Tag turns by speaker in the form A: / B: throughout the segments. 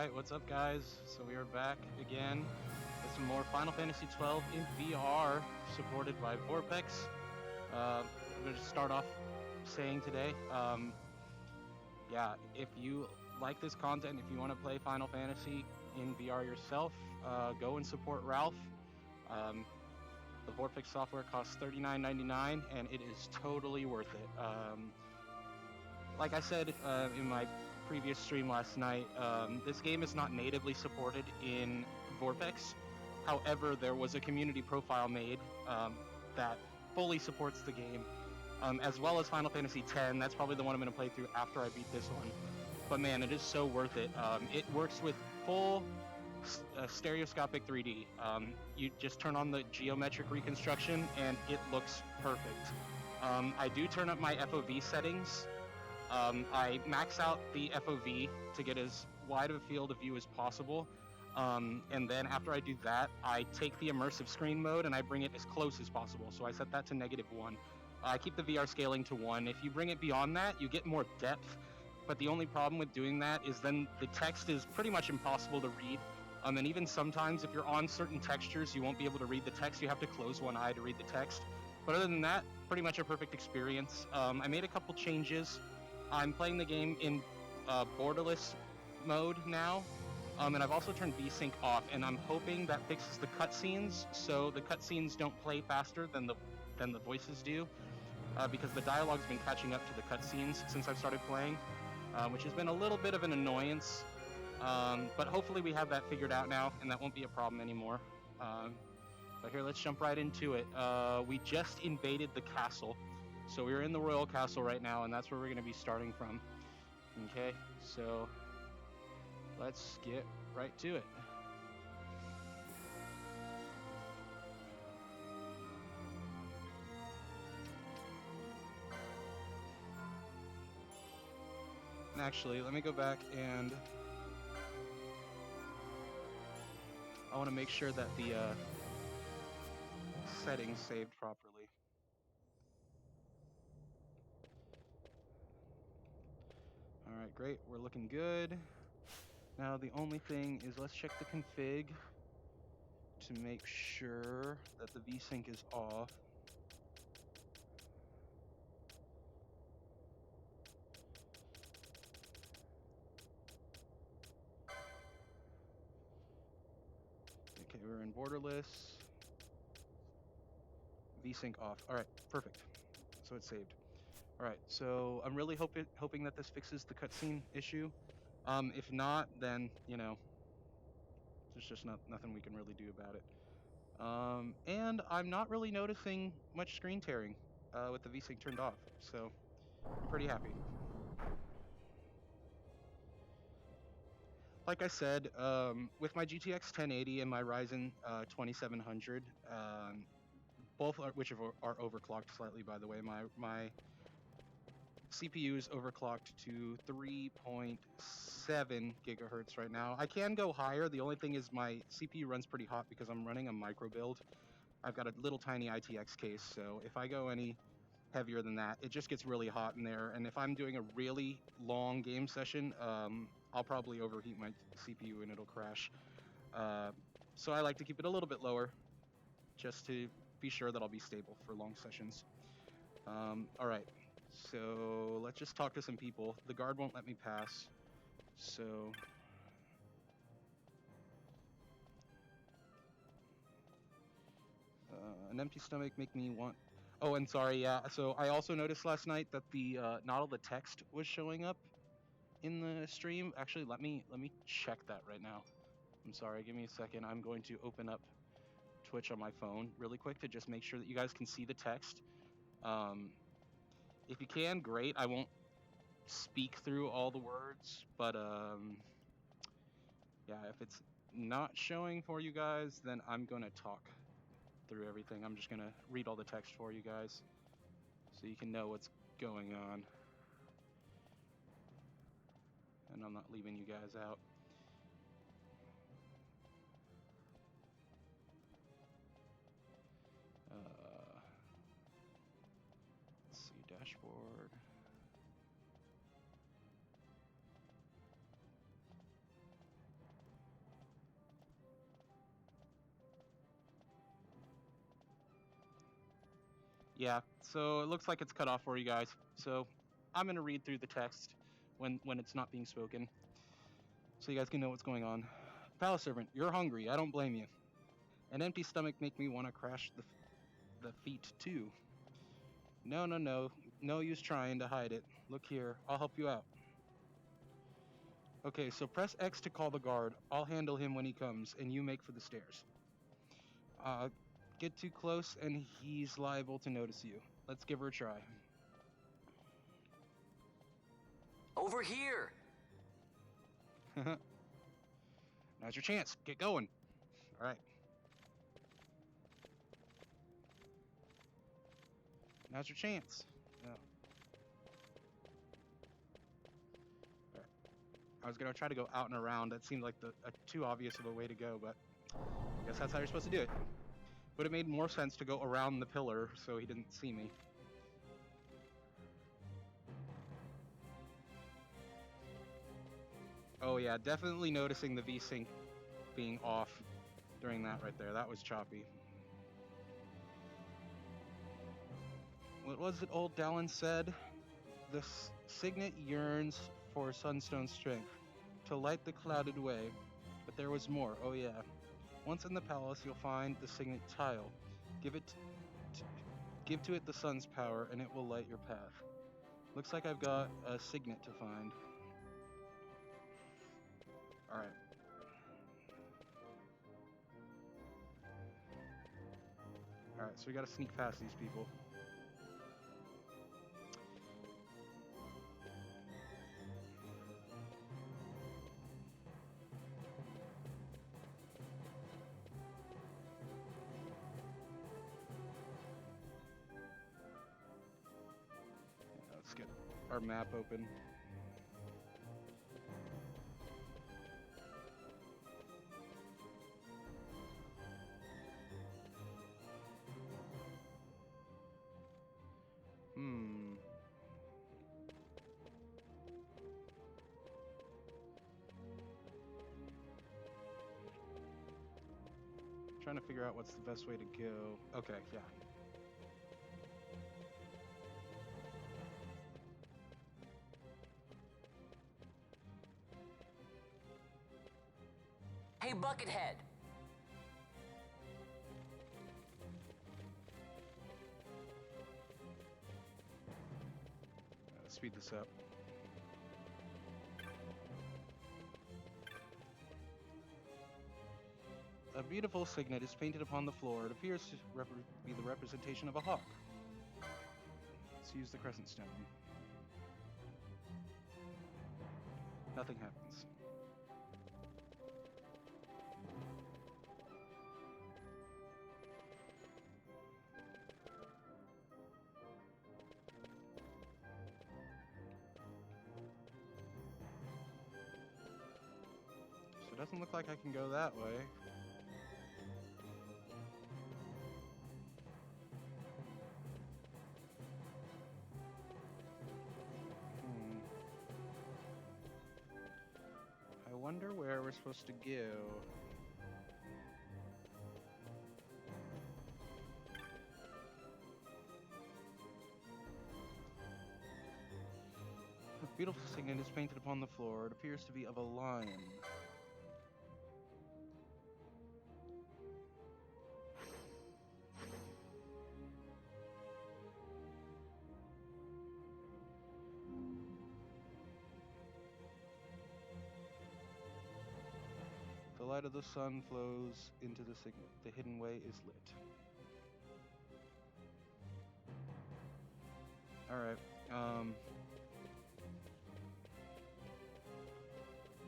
A: Alright, what's up guys? So we are back again with some more Final Fantasy XII in VR, supported by VorpX. I'm going to start off saying today, yeah, if you like this content, if you want to play Final Fantasy in VR yourself, go and support Ralph. The VorpX software costs $39.99 and it is totally worth it. Like I said in my previous stream last night, this game is not natively supported in VorpX. However, there was a community profile made that fully supports the game, as well as Final Fantasy X. That's probably the one I'm going to play through after I beat this one. But man, it is so worth it. It works with full stereoscopic 3D. You just turn on the geometric reconstruction and it looks perfect. I do turn up my FOV settings. I max out the FOV to get as wide of a field of view as possible, and then after I do that, I take the immersive screen mode and I bring it as close as possible, so I set that to -1. I keep the VR scaling to 1. If you bring it beyond that, you get more depth, but the only problem with doing that is then the text is pretty much impossible to read, and even sometimes if you're on certain textures, you won't be able to read the text. You have to close one eye to read the text, but other than that, pretty much a perfect experience. I made a couple changes. I'm playing the game in borderless mode now, and I've also turned VSync off, and I'm hoping that fixes the cutscenes, so the cutscenes don't play faster than the voices do, because the dialogue's been catching up to the cutscenes since I've started playing, which has been a little bit of an annoyance, but hopefully we have that figured out now, and that won't be a problem anymore. But here, let's jump right into it. We just invaded the castle. So we're in the royal castle right now, and that's where we're going to be starting from. Okay, so let's get right to it. And actually, let me go back and I want to make sure that the settings saved properly. Alright, great. We're looking good. Now the only thing is let's check the config to make sure that the VSync is off. Okay, we're in borderless. VSync off. Alright, perfect. So it's saved. Alright, so I'm really hoping that this fixes the cutscene issue. If not, then, you know, there's just nothing we can really do about it. And I'm not really noticing much screen tearing with the VSync turned off, so I'm pretty happy. Like I said, with my GTX 1080 and my Ryzen 2700, both which are overclocked slightly, by the way. My CPU is overclocked to 3.7 gigahertz right now. I can go higher. The only thing is my CPU runs pretty hot because I'm running a micro build. I've got a little tiny ITX case, so if I go any heavier than that, it just gets really hot in there. And if I'm doing a really long game session, I'll probably overheat my CPU and it'll crash. So I like to keep it a little bit lower just to be sure that I'll be stable for long sessions. All right. So let's just talk to some people. The guard won't let me pass. So an empty stomach make me want. Oh, and sorry, yeah. So I also noticed last night that the not all the text was showing up in the stream. Actually, let me check that right now. I'm sorry. Give me a second. I'm going to open up Twitch on my phone really quick to just make sure that you guys can see the text. If you can, great. I won't speak through all the words, but yeah, if it's not showing for you guys, then I'm gonna talk through everything. I'm just gonna read all the text for you guys so you can know what's going on, and I'm not leaving you guys out. Let's see, dashboard. Yeah, so it looks like it's cut off for you guys. So I'm gonna read through the text when it's not being spoken, so you guys can know what's going on. Palace servant, you're hungry. I don't blame you. An empty stomach make me want to crash the feet too. No, no, no, no use trying to hide it. Look here, I'll help you out. Okay, so press X to call the guard. I'll handle him when he comes, and you make for the stairs. Uh, get too close, and he's liable to notice you. Let's give her a try.
B: Over here!
A: Now's your chance. Get going. All right. Now's your chance. Yeah. All right. I was gonna try to go out and around. That seemed like too obvious of a way to go, but I guess that's how you're supposed to do it. Would have made more sense to go around the pillar so he didn't see me. Oh yeah, definitely noticing the V-Sync being off during that right there. That was choppy. What was it old Dallin said? The signet yearns for sunstone strength, to light the clouded way. But there was more, oh yeah. Once in the palace, you'll find the signet tile. Give to it the sun's power, and it will light your path. Looks like I've got a signet to find. Alright. Alright, so we gotta sneak past these people. Let's get our map open. Trying to figure out what's the best way to go. Okay, yeah.
B: Hey, Buckethead!
A: Speed this up. A beautiful signet is painted upon the floor. It appears to be the representation of a hawk. Let's use the crescent stone. Nothing happens. So it doesn't look like I can go that way. I wonder where we're supposed to go. A beautiful signet is painted upon the floor. It appears to be of a lion. The light of the sun flows into the signet. The hidden way is lit. Alright,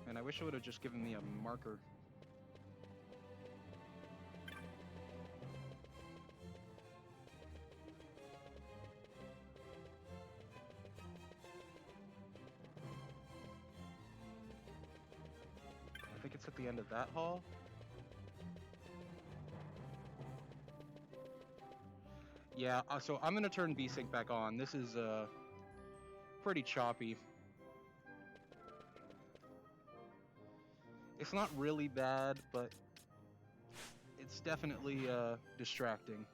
A: and I wish it would have just given me a marker. I think it's at the end of that hall. Yeah, so I'm gonna turn V-Sync back on. This is pretty choppy. It's not really bad, but it's definitely distracting.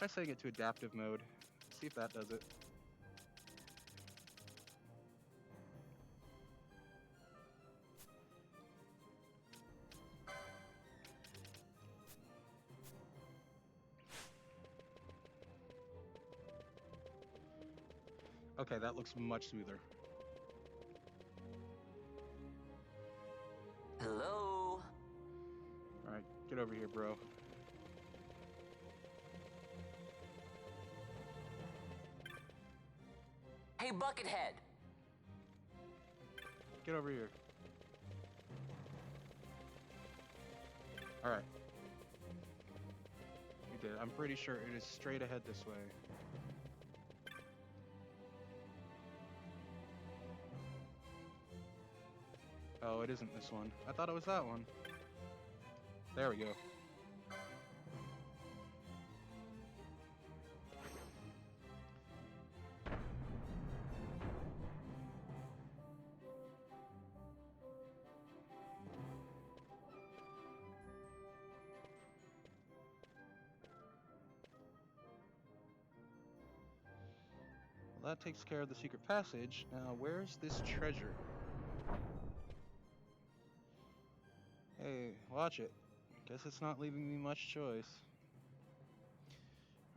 A: Try setting it to adaptive mode. See if that does it. Okay, that looks much smoother.
B: Hello?
A: Alright, get over here, bro.
B: Hey, Buckethead.
A: Get over here. Alright. We did. I'm pretty sure it is straight ahead this way. Oh, it isn't this one. I thought it was that one. There we go. Well, that takes care of the secret passage. Now, where's this treasure? Hey, watch it. Guess it's not leaving me much choice.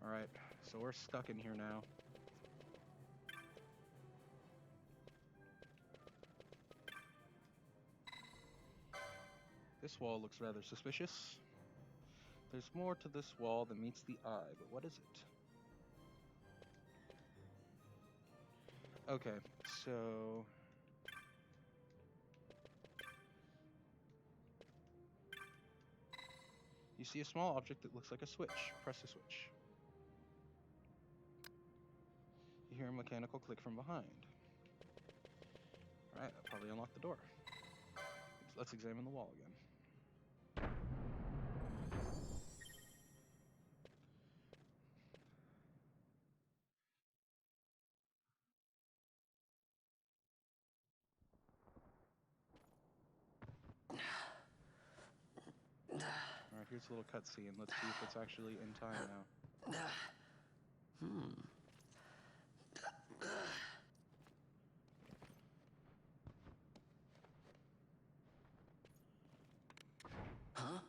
A: Alright, so we're stuck in here now. This wall looks rather suspicious. There's more to this wall than meets the eye, but what is it? Okay, so... you see a small object that looks like a switch. Press the switch. You hear a mechanical click from behind. Alright, that probably unlocked the door. Let's examine the wall again. Alright, here's a little cutscene. Let's see if it's actually in time now.
B: Huh?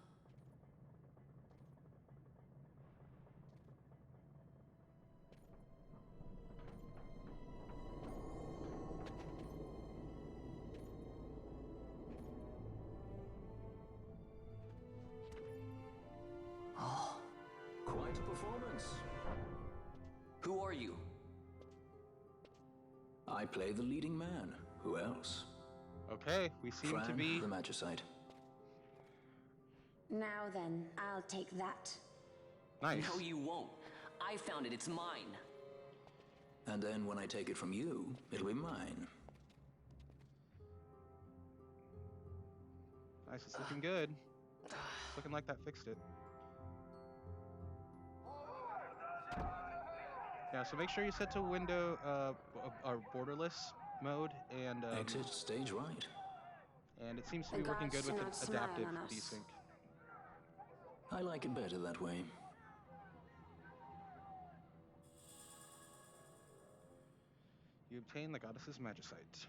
B: Oh,
C: Quite a performance.
B: who are you?
C: I play the leading man. Who else?
A: Okay, we seem to
C: Fran,
A: be...
C: the Magicite.
D: Now then, I'll take that.
A: Nice.
B: No, you won't. I found it. It's mine.
C: And then when I take it from you, it'll be mine.
A: Nice, it's looking good. It's looking like that fixed it. Yeah, so make sure you set to window or borderless mode, and
C: Exit stage right.
A: it seems to
D: The
A: be working
D: gods
A: good
D: do
A: with
D: not
A: the
D: smile
A: adaptive
D: on us.
A: desync.
C: I like it better that way.
A: You obtain the goddess's magicite.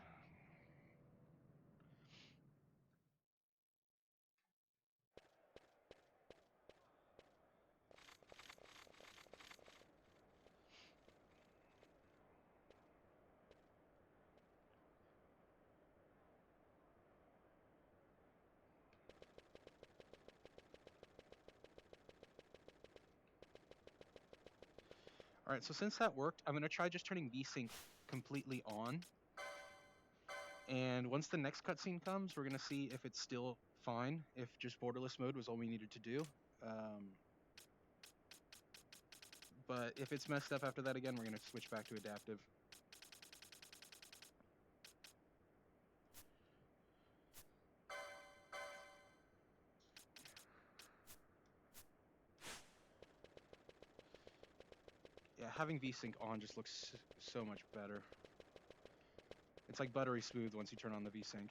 A: Alright, so since that worked, I'm going to try just turning VSync completely on. And once the next cutscene comes, we're going to see if it's still fine, if just borderless mode was all we needed to do. But if it's messed up after that again, we're going to switch back to adaptive. Yeah, having VSync on just looks so much better. It's like buttery smooth once you turn on the VSync.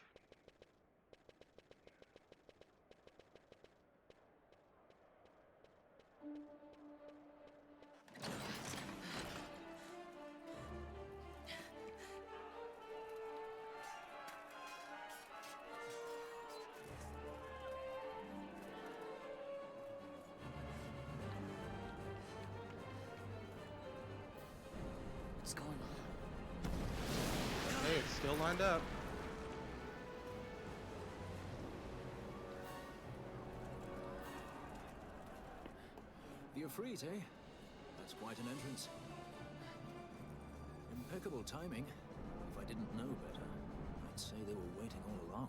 A: still lined up.
C: The Ifrit, eh? That's quite an entrance. Impeccable timing. If I didn't know better, I'd say they were waiting all along.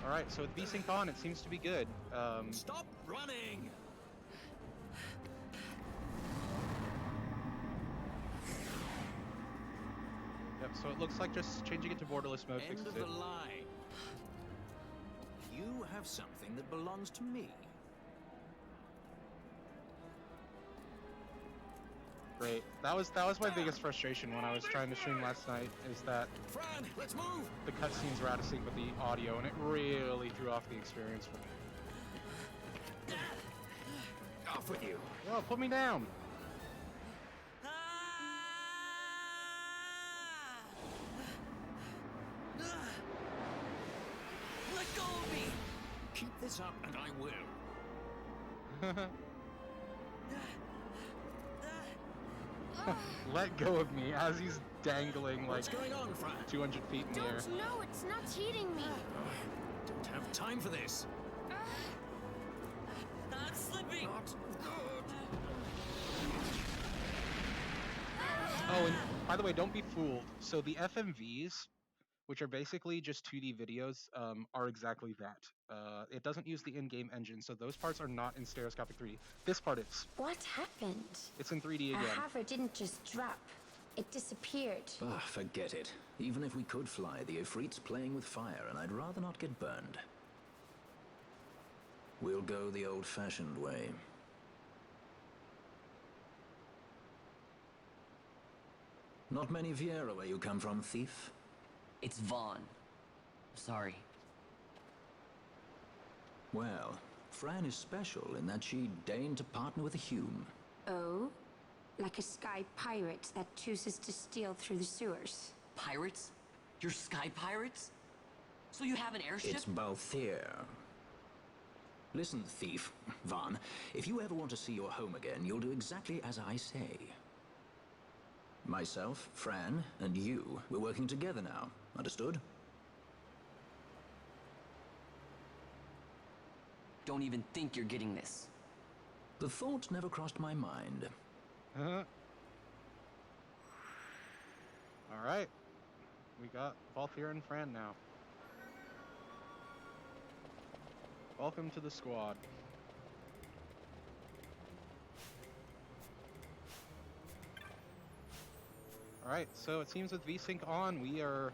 A: Alright, so with VSync on, it seems to be good.
C: Stop running!
A: Yep, so it looks like just changing it to borderless mode
C: End
A: fixes
C: of
A: it.
C: the line. You have something that belongs to me.
A: Great. That was my biggest frustration when I was trying to stream last night, is that
C: Fran, let's move!
A: the cutscenes were out of sync with the audio, and it really threw off the experience for me.
C: Off with you.
A: Yo, put me down!
C: Let go of me! Keep this up and I will.
A: Let go of me as he's dangling like
C: What's going on, Fran?
A: 200 feet in the air.
E: Don't know, it's not hitting me.
C: Don't have time for this.
B: Not slipping.
C: Not good.
A: Oh, and by the way, don't be fooled. So the FMVs, which are basically just 2D videos, are exactly that. It doesn't use the in-game engine, so those parts are not in Stereoscopic 3D. This part is.
D: What happened?
A: It's in 3D
D: A
A: again.
D: hover didn't just drop. It disappeared.
C: Ah, forget it. Even if we could fly, the Ifrit's playing with fire, and I'd rather not get burned. We'll go the old-fashioned way. Not many Viera where you come from, thief?
B: It's Vaughn. Sorry.
C: Well, Fran is special in that she deigned to partner with a Hume.
D: Oh? Like a sky pirate that chooses to steal through the sewers.
B: Pirates? You're sky pirates? So you have an airship?
C: It's Balthier. Listen, thief, Vaughn, if you ever want to see your home again, you'll do exactly as I say. Myself, Fran, and you, we're working together now. Understood?
B: Don't even think you're getting this.
C: The thought never crossed my mind.
A: Alright. We got Valthier and Fran now. Welcome to the squad. Alright, so it seems with VSync on, we are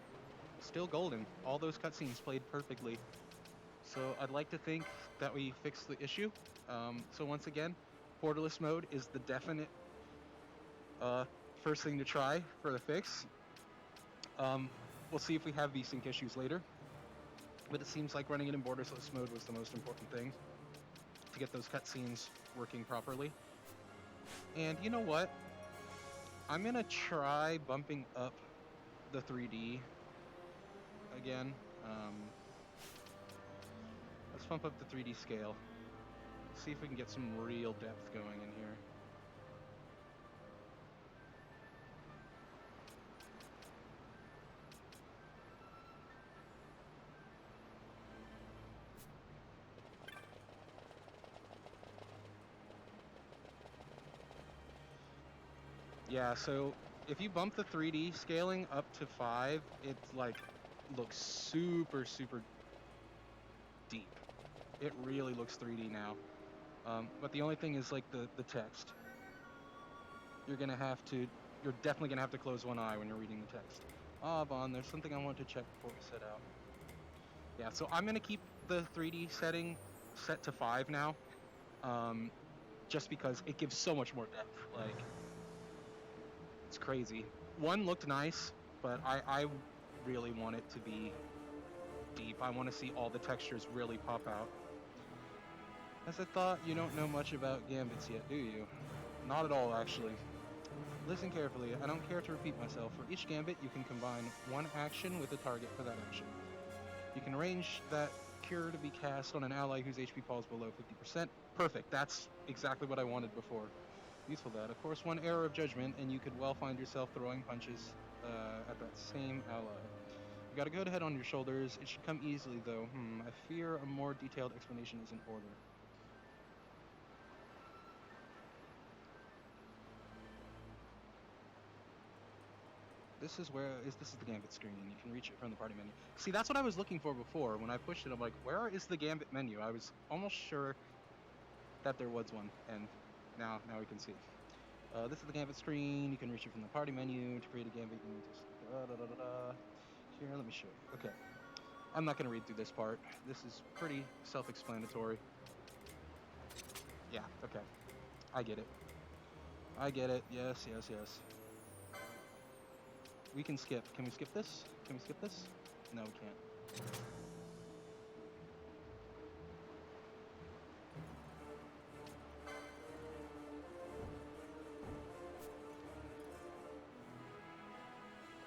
A: still golden. All those cutscenes played perfectly. So I'd like to think that we fixed the issue. So once again, borderless mode is the definite first thing to try for the fix. We'll see if we have VSync issues later. But it seems like running it in borderless mode was the most important thing to get those cutscenes working properly. And you know what? I'm gonna try bumping up the 3D again. Let's bump up the 3D scale. See if we can get some real depth going in here. Yeah, so if you bump the 3D scaling up to 5, it like looks super deep. It really looks 3D now. But the only thing is like the text. You're definitely gonna have to close one eye when you're reading the text. Ah, Vaughn, there's something I want to check before we set out. Yeah, so I'm gonna keep the 3D setting set to 5 now. Just because it gives so much more depth. Like, it's crazy. 1 looked nice, but I really want it to be deep. I want to see all the textures really pop out. As I thought, you don't know much about gambits yet, do you? Not at all, actually. Listen carefully. I don't care to repeat myself. For each gambit, you can combine one action with a target for that action. You can arrange that cure to be cast on an ally whose HP falls below 50%. Perfect. That's exactly what I wanted before. Useful that. Of course, one error of judgment, and you could well find yourself throwing punches at that same ally. You got a good head on your shoulders. It should come easily, though. I fear a more detailed explanation is in order. This is the Gambit screen. You can reach it from the party menu. See, that's what I was looking for before. When I pushed it, I'm like, where is the Gambit menu? I was almost sure that there was one, and now we can see. This is the Gambit screen. You can reach it from the party menu. To create a Gambit, you need to Here, let me show you. Okay. I'm not going to read through this part. This is pretty self-explanatory. Yeah, okay. I get it. I get it. Yes, yes, yes. We can skip. Can we skip this? Can we skip this? No, we can't.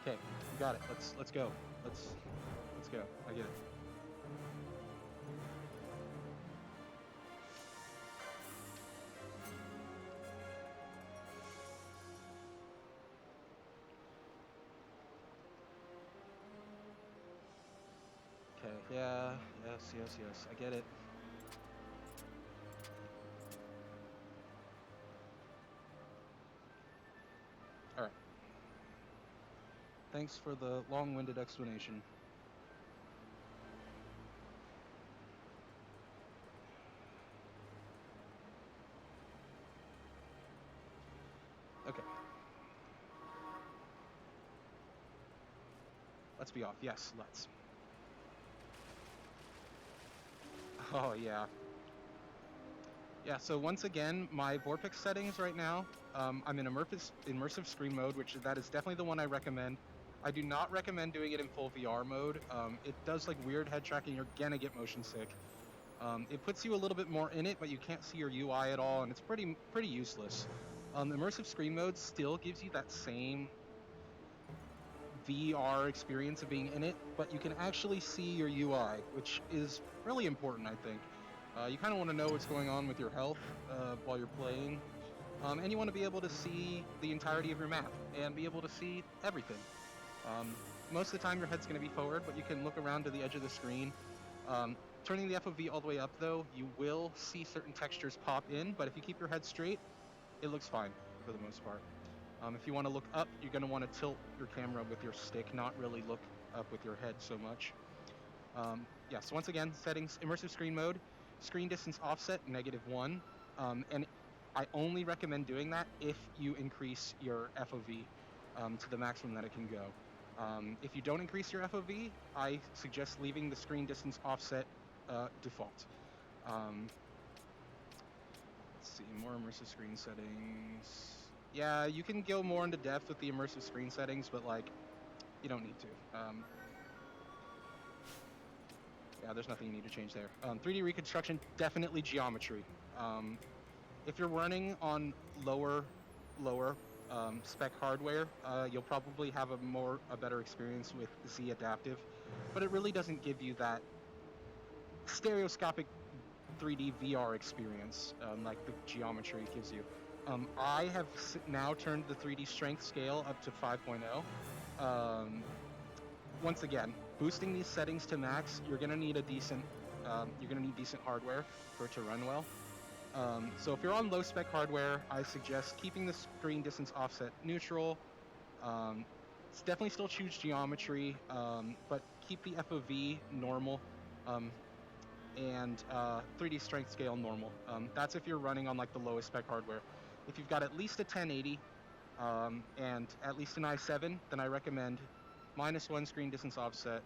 A: Okay, we got it. Let's go. Let's go. I get it. Okay, yeah, yes, I get it. Alright. Thanks for the long-winded explanation. Okay. Let's be off. Yes, let's. Oh, yeah. Yeah, so once again, my VorpX settings right now, I'm in immersive screen mode, that is definitely the one I recommend. I do not recommend doing it in full VR mode. It does like weird head tracking. You're gonna get motion sick. It puts you a little bit more in it, but you can't see your UI at all, and it's pretty useless. Immersive screen mode still gives you that same VR experience of being in it, but you can actually see your UI, which is really important, I think. You kind of want to know what's going on with your health while you're playing, and you want to be able to see the entirety of your map and be able to see everything. Most of the time your head's going to be forward, but you can look around to the edge of the screen. Turning the FOV all the way up, though, you will see certain textures pop in, but if you keep your head straight, it looks fine for the most part. If you want to look up, you're going to want to tilt your camera with your stick, not really look up with your head so much. Yeah, so once again, settings, immersive screen mode, screen distance offset, -1, and I only recommend doing that if you increase your FOV to the maximum that it can go. If you don't increase your FOV, I suggest leaving the screen distance offset default. Let's see, more immersive screen settings. Yeah, you can go more into depth with the immersive screen settings, but like, you don't need to. Yeah, there's nothing you need to change there. 3D reconstruction, definitely geometry. If you're running on lower spec hardware, you'll probably have a better experience with Z Adaptive, but it really doesn't give you that stereoscopic 3D VR experience like the geometry gives you. I have now turned the 3D strength scale up to 5.0. Once again, boosting these settings to max, you're gonna need decent hardware for it to run well. So if you're on low spec hardware, I suggest keeping the screen distance offset neutral. It's definitely still choose geometry, but keep the FOV normal, and 3D strength scale normal. That's if you're running on like the lowest spec hardware. If you've got at least a 1080 and at least an i7, then I recommend -1 screen distance offset,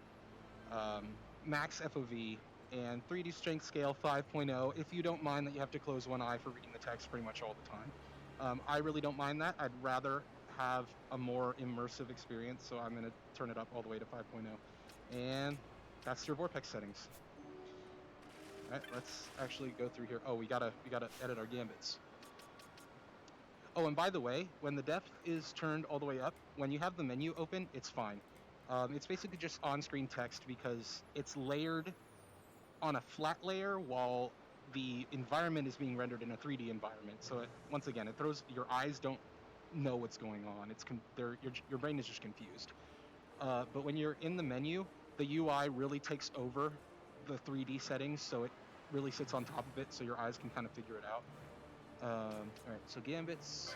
A: max FOV, and 3D strength scale 5.0 if you don't mind that you have to close one eye for reading the text pretty much all the time. I really don't mind that. I'd rather have a more immersive experience, so I'm going to turn it up all the way to 5.0. And that's your VorpX settings. Alright, let's actually go through here. Oh, we gotta edit our gambits. Oh, and by the way, when the depth is turned all the way up, when you have the menu open, it's fine. It's basically just on-screen text because it's layered on a flat layer while the environment is being rendered in a 3D environment. So once again, it throws your eyes don't know what's going on. Your brain is just confused. But when you're in the menu, the UI really takes over the 3D settings, so it really sits on top of it, so your eyes can kind of figure it out. All right, so gambits.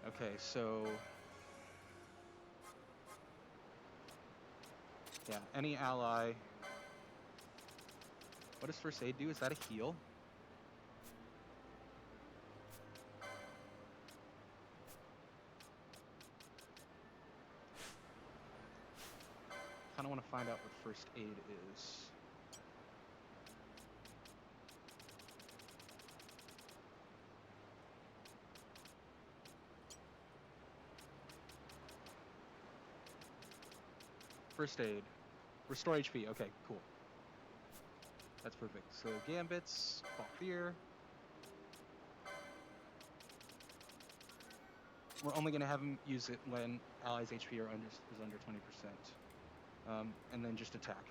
A: Okay, so yeah, any ally. What does first aid do? Is that a heal? Kind of want to find out what first aid is. First aid. Restore HP. Okay, cool. That's perfect. So gambits, Balthier. We're only going to have him use it when allies' HP is under 20%. And then just attack.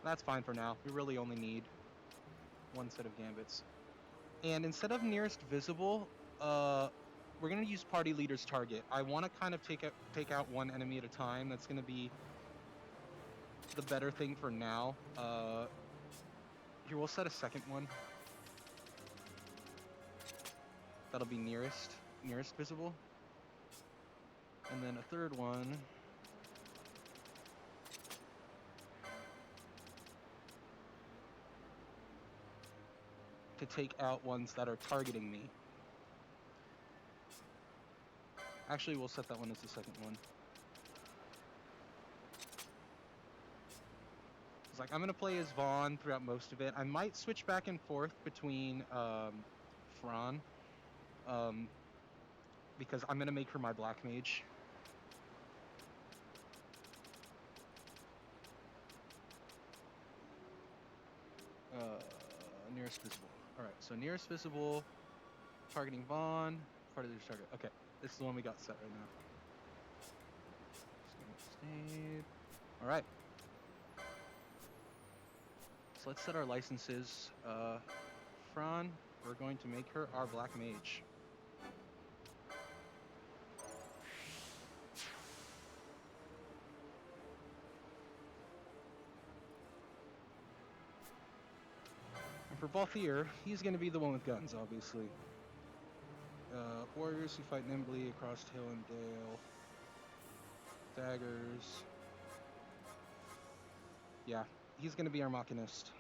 A: That's fine for now. We really only need one set of gambits. And instead of nearest visible, we're going to use party leader's target. I want to kind of take out one enemy at a time. That's going to be the better thing for now. Here, we'll set a second one. That'll be nearest visible. And then a third one. To take out ones that are targeting me. Actually, we'll set that one as the second one. It's like, I'm going to play as Vaughn throughout most of it. I might switch back and forth between Fran. Because I'm going to make her my black mage. Nearest visible. Alright, so nearest visible, targeting Vaughn, party leader's target. Okay, this is the one we got set right now. Alright. So let's set our licenses. Fran, we're going to make her our black mage. For Balthier, he's going to be the one with guns, obviously. Warriors who fight nimbly across hill and dale. Daggers. Yeah, he's going to be our Machinist.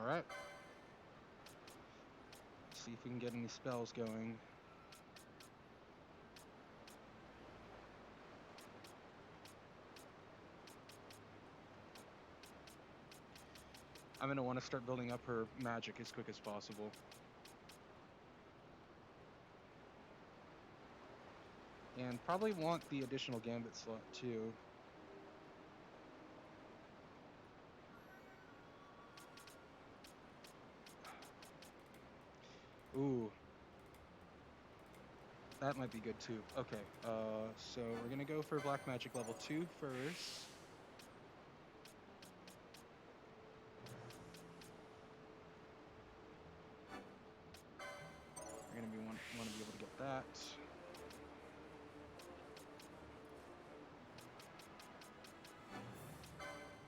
A: Alright. See if we can get any spells going. I'm going to want to start building up her magic as quick as possible. And probably want the additional gambit slot too. Ooh. That might be good too. Okay, so we're gonna go for Black Magic level 2 first. We're gonna want to be able to get that.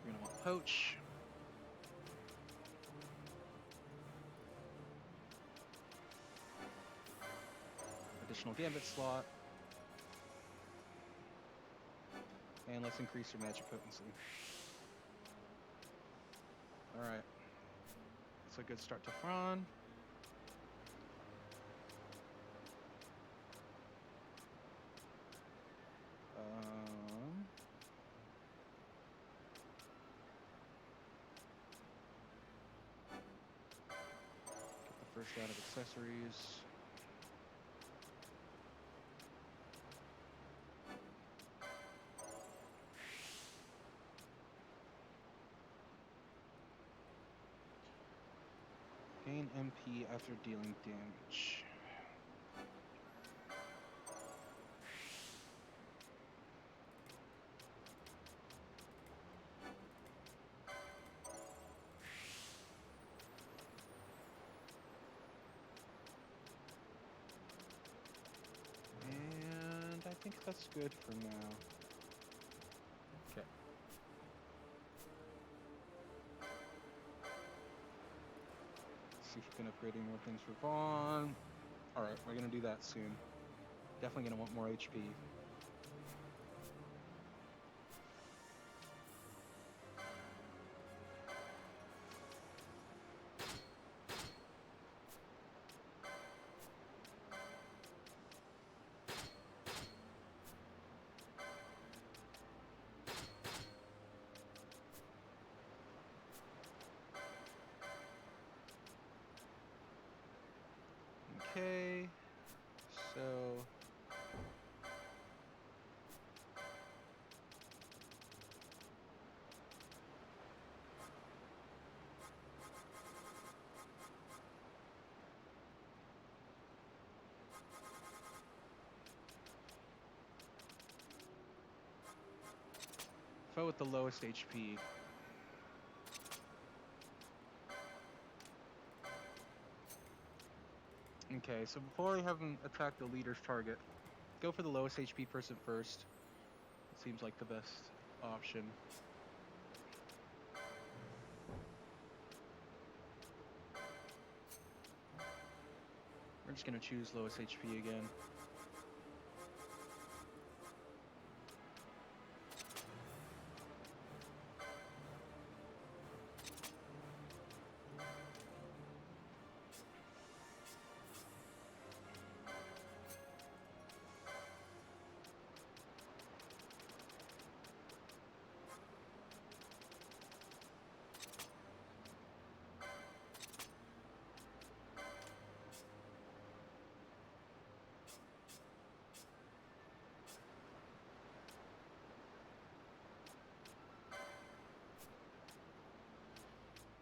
A: We're gonna want Poach. Additional gambit slot. And let's increase your magic potency. Alright. That's a good start to Fran. Get the first out of accessories. gain MP after dealing damage. And I think that's good for now. Okay. See if we can upgrade any more things for Vaughn. Alright, we're gonna do that soon. Definitely gonna want more HP. Okay, so foe with the lowest HP. Okay, so before I have him attack the leader's target, go for the lowest HP person first. It seems like the best option. We're just gonna choose lowest HP again.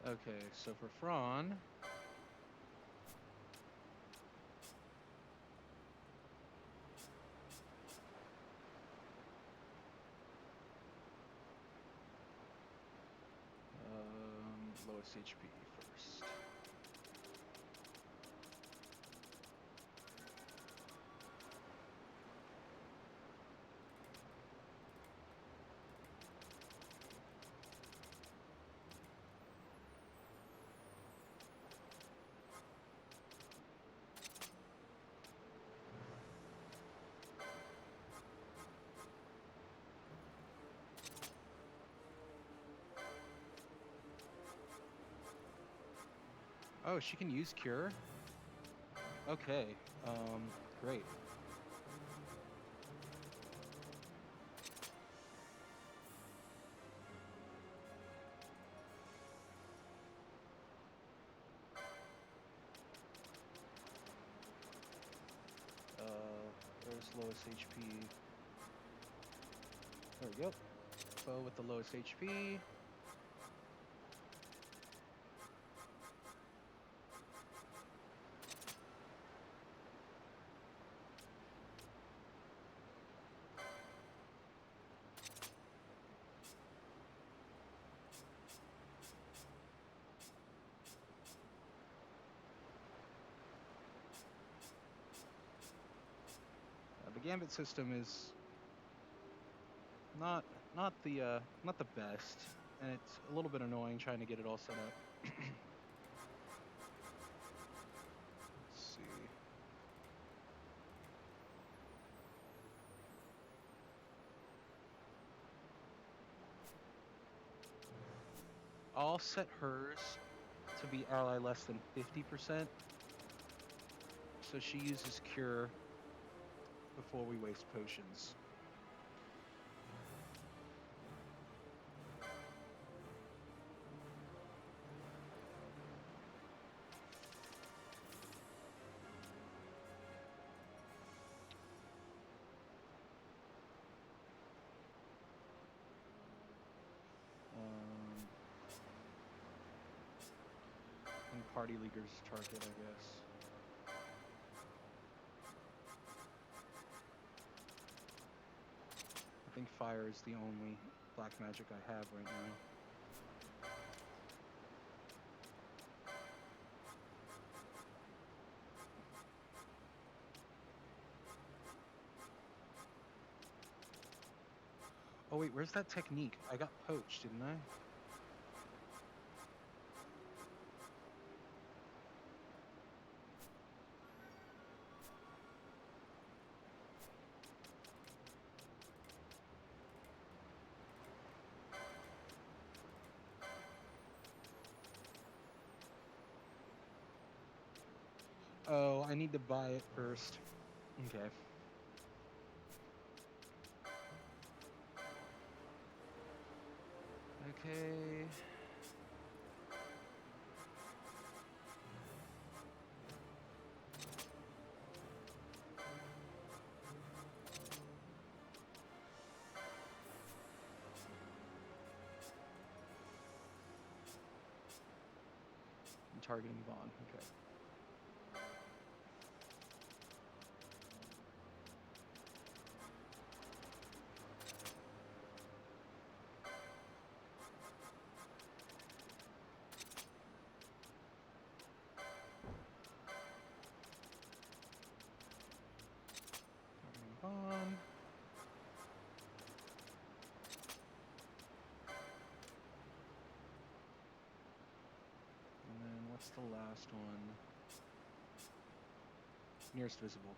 A: Okay, so for Fran, lowest HP first. Oh, she can use Cure? Okay, great. Where's lowest HP? There we go. Foe with the lowest HP. The Gambit system is not the best, and it's a little bit annoying trying to get it all set up. Let's see. I'll set hers to be ally less than 50%, so she uses Cure before we waste potions. party leader's target, I guess. I think fire is the only black magic I have right now. Oh wait, where's that technique? I got poached, didn't I? Oh, I need to buy it first. Okay. Okay. I'm targeting Vaughn. Okay. Vaughn. And then what's the last one? Nearest visible.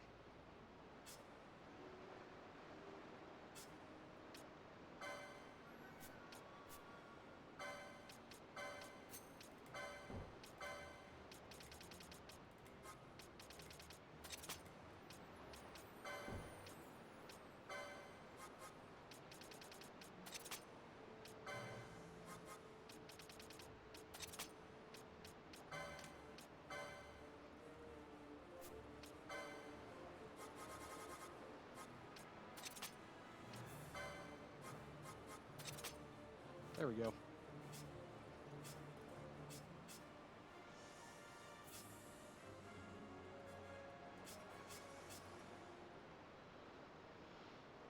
A: There we go.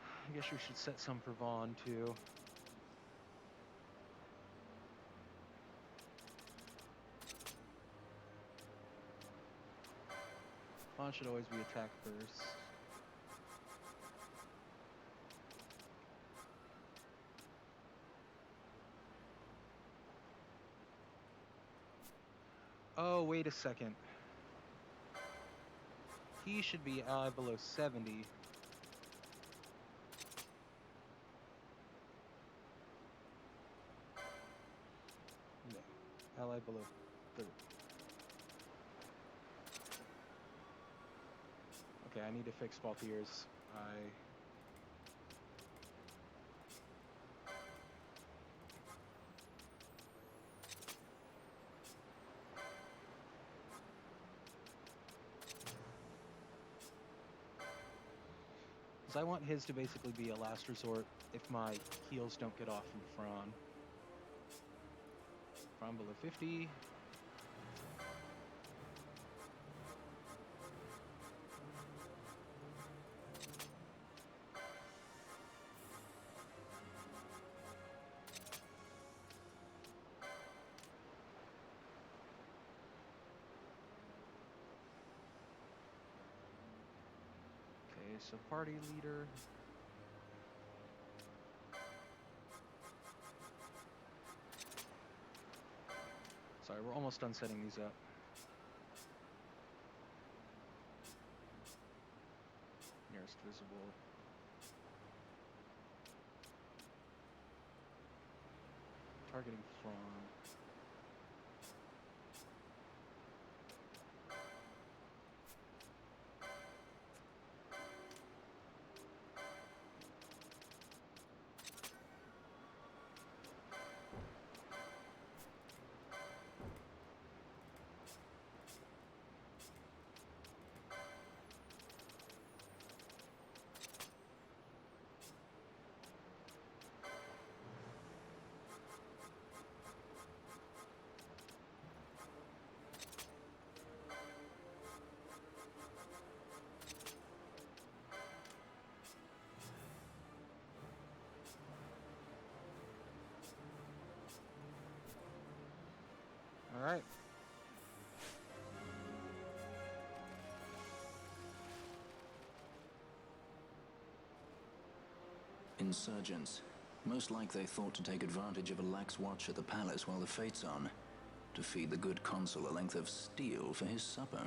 A: I guess we should set some for Vaughn too. Vaughn should always be attack first. Oh, wait a second. He should be ally below 70. No, ally below 30. Okay, I need to fix both ears. I want his to basically be a last resort if my heals don't get off from Fran. Fran below 50. Okay, so party leader. Sorry, we're almost done setting these up. Nearest visible. Targeting Fran. Alright.
C: Insurgents. Most like they thought to take advantage of a lax watch at the palace while the fate's on, to feed the good consul a length of steel for his supper.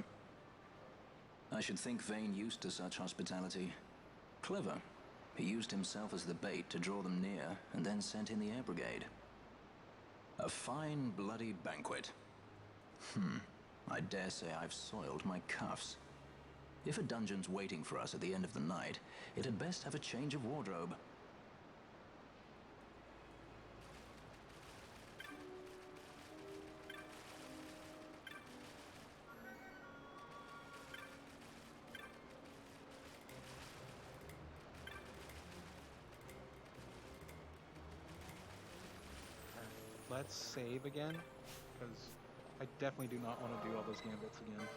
C: I should think Vane used to such hospitality. Clever. He used himself as the bait to draw them near, and then sent in the air brigade. A fine, bloody banquet. I dare say I've soiled my cuffs. If a dungeon's waiting for us at the end of the night, it had best have a change of wardrobe.
A: Let's save again, because I definitely do not want to do all those gambits again.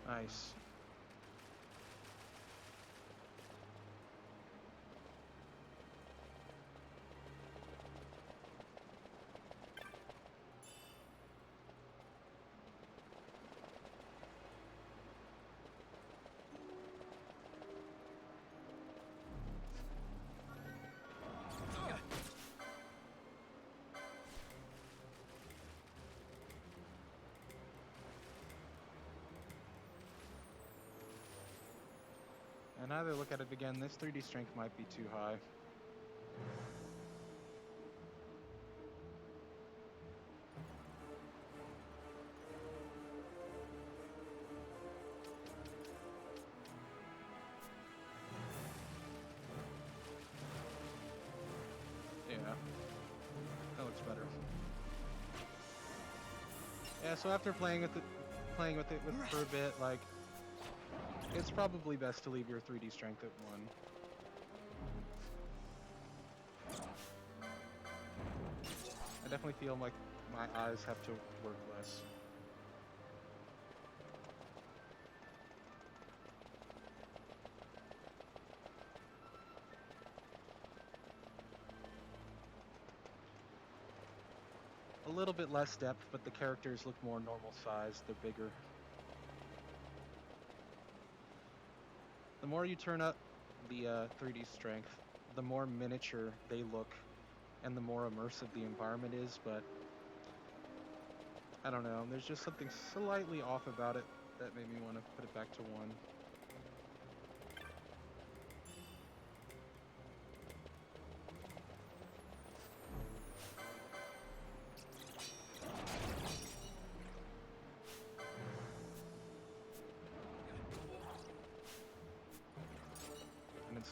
A: Nice. And now that I look at it again, this 3D strength might be too high. Yeah, that looks better. Yeah, so after playing with it for a bit, like, it's probably best to leave your 3D strength at 1. I definitely feel like my eyes have to work less. A little bit less depth, but the characters look more normal sized, they're bigger. The more you turn up the 3D strength, the more miniature they look, and the more immersive the environment is, but I don't know, there's just something slightly off about it that made me want to put it back to 1.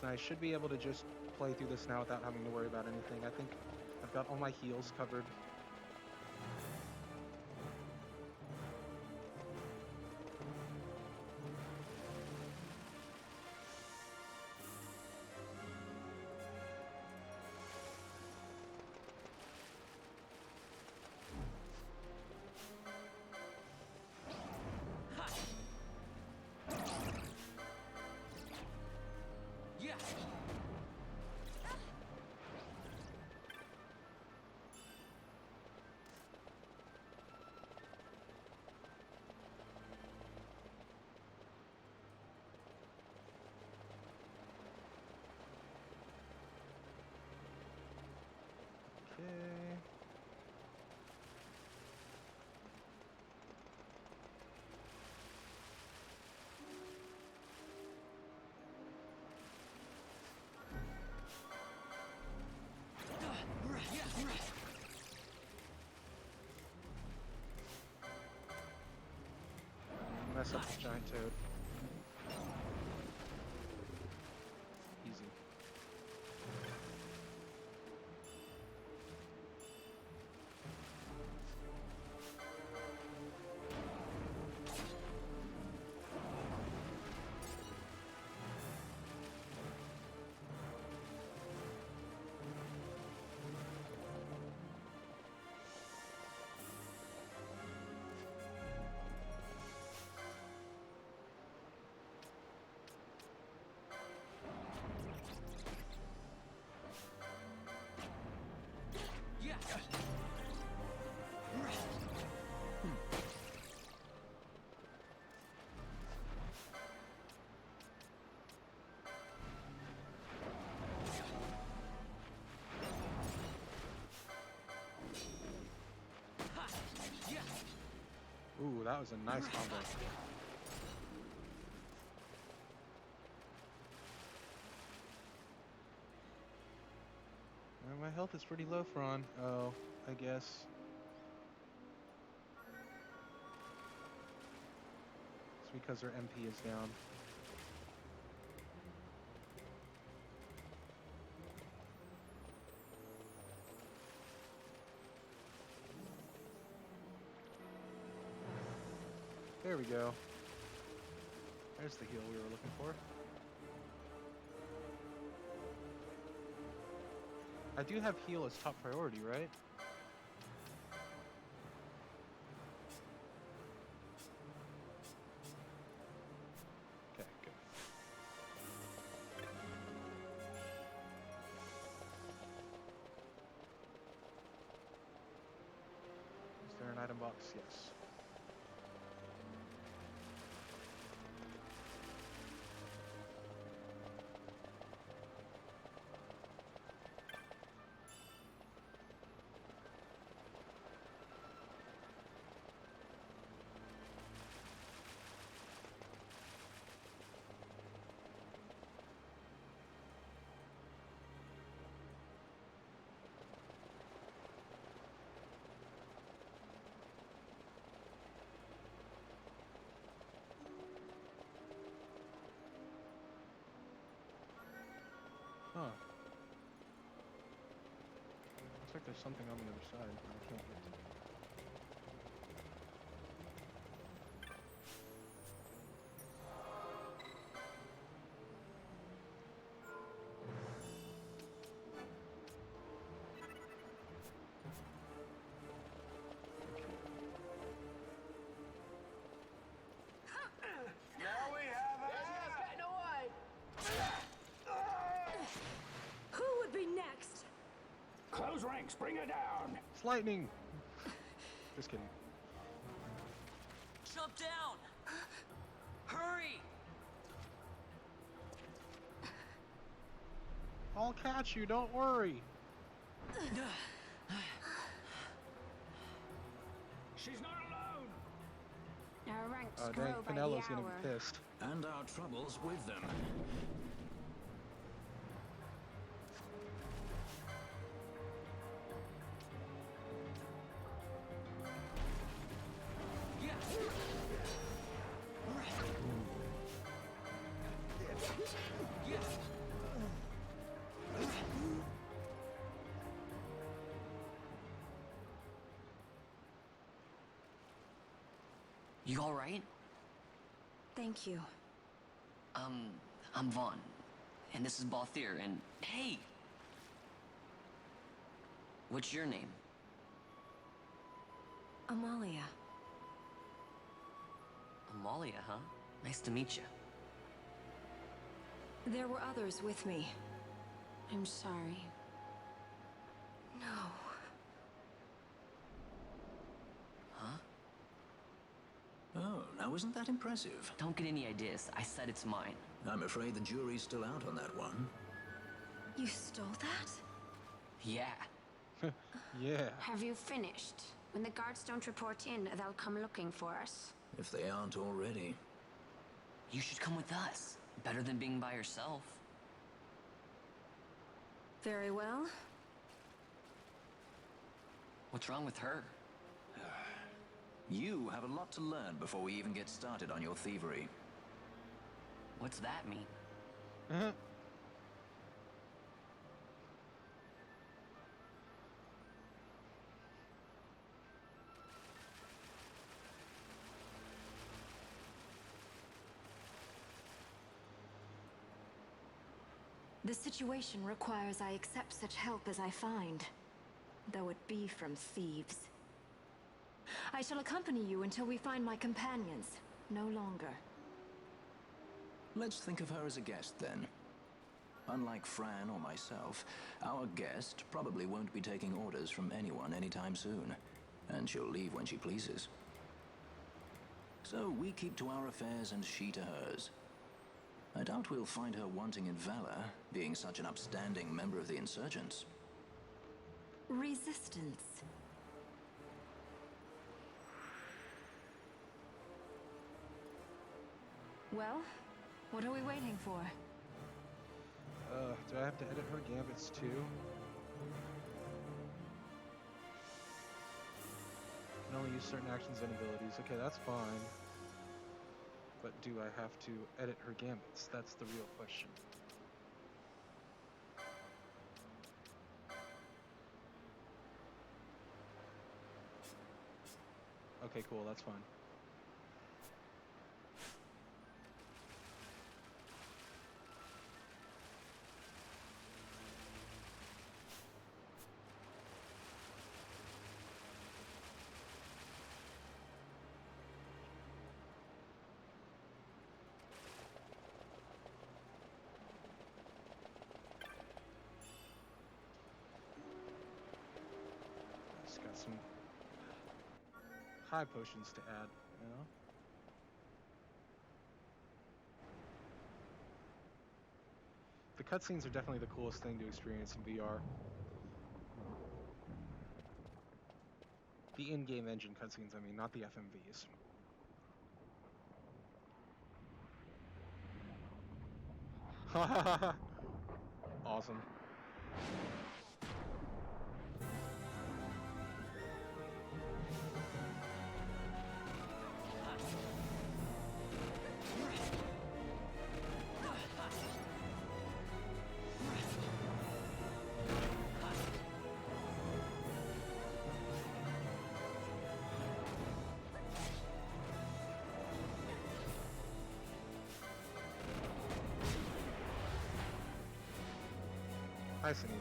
A: I should be able to just play through this now without having to worry about anything. I think I've got all my heals covered. mess up this giant toad. Easy. Ooh, that was a nice combo. My health is pretty low, Fron. Oh, I guess. It's because her MP is down. There we go. There's the heal we were looking for. I do have heal as top priority, right? Okay, good. Is there an item box? Yes. Huh. Looks like there's something on the other side, but I can't get to it.
F: Now we have
D: Who would be next?
F: close ranks, bring her down.
A: It's lightning! Just kidding.
B: Jump down! Hurry!
A: I'll catch you, don't worry!
F: She's not alone.
D: Our ranks
A: Oh
D: grow
A: dang,
D: by the
A: Penelo's gonna
D: hour.
A: be pissed.
C: And our troubles with them.
B: You alright?
D: Thank you.
B: I'm Vaughn. And this is Balthier, and hey! What's your name?
D: Amalia.
B: Amalia, huh? Nice to meet you.
D: There were others with me. I'm sorry. No.
B: Huh?
C: Oh, now isn't that impressive?
B: Don't get any ideas. I said it's mine.
C: I'm afraid the jury's still out on that one.
D: You stole that?
B: Yeah.
A: Yeah.
D: Have you finished? When the guards don't report in, they'll come looking for us.
C: If they aren't already.
B: You should come with us. Better than being by yourself.
D: Very well.
B: What's wrong with her?
C: You have a lot to learn before we even get started on your thievery.
B: What's that mean?
G: The situation requires I accept such help as I find, though it be from thieves. I shall accompany you until we find my companions, no longer.
C: Let's think of her as a guest, then. Unlike Fran or myself, our guest probably won't be taking orders from anyone anytime soon, and she'll leave when she pleases. So we keep to our affairs and she to hers. I doubt we'll find her wanting in valor, being such an upstanding member of the insurgents.
G: Resistance. Well, what are we waiting for?
A: Do I have to edit her gambits too? Can only use certain actions and abilities. Okay, that's fine. But do I have to edit her gambits? That's the real question. Okay, cool, that's fine. It's got some high potions to add, you know? The cutscenes are definitely the coolest thing to experience in VR. The in-game engine cutscenes, I mean, not the FMVs. Awesome. Hi, Sunny.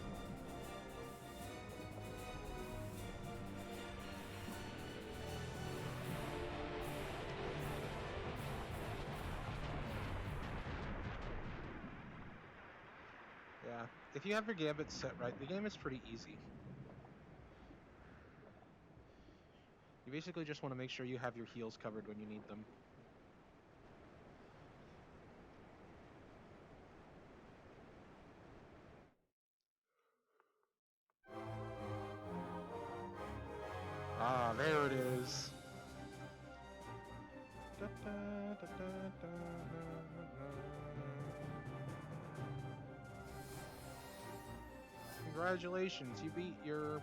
A: Yeah, if you have your gambits set right, the game is pretty easy. You basically just want to make sure you have your heals covered when you need them. Ah, there it is. Congratulations, you beat your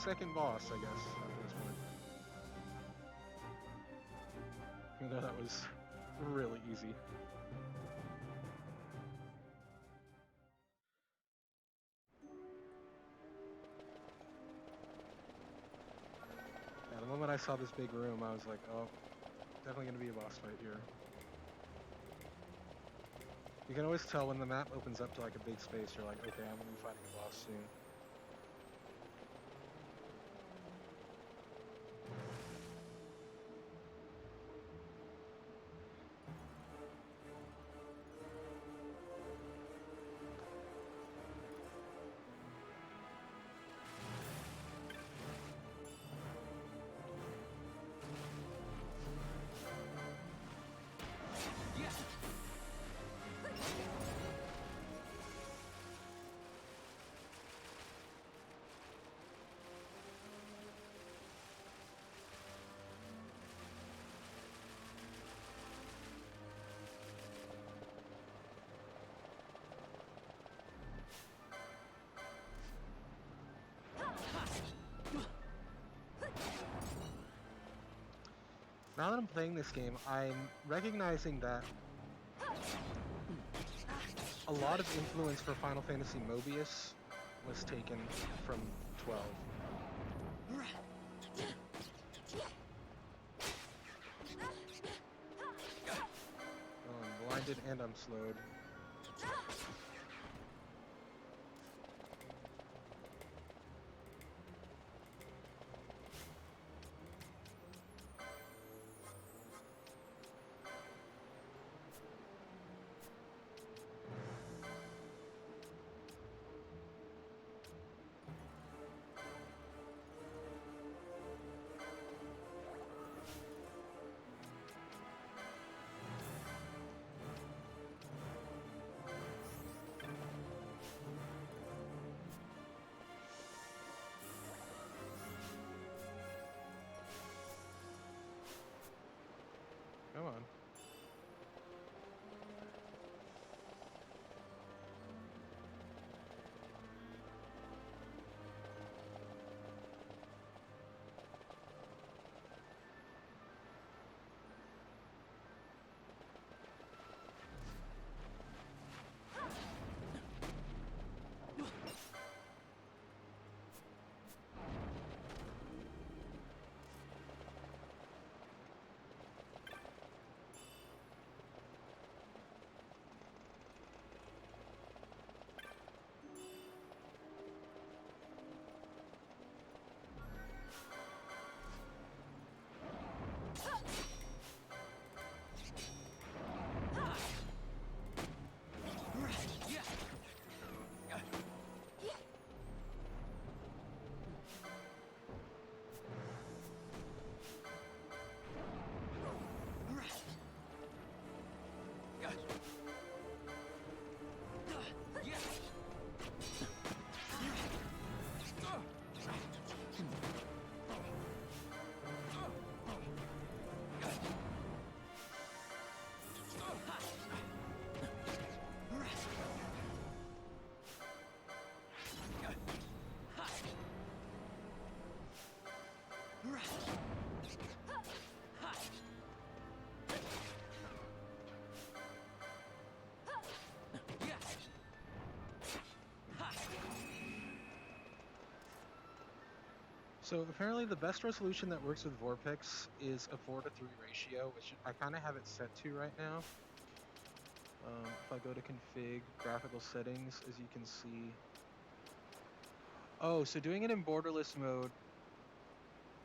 A: second boss, I guess, after this point. Even though that was really easy. Yeah, the moment I saw this big room, I was like, oh, definitely gonna be a boss fight here. You can always tell when the map opens up to like a big space, you're like, okay, I'm gonna be fighting a boss soon. Now that I'm playing this game, I'm recognizing that a lot of influence for Final Fantasy Mobius was taken from 12. Oh, I'm blinded and I'm slowed. Come on. So apparently the best resolution that works with VorpX is a 4:3 ratio, which I kind of have it set to right now. If I go to config, graphical settings, as you can see. Oh, so doing it in borderless mode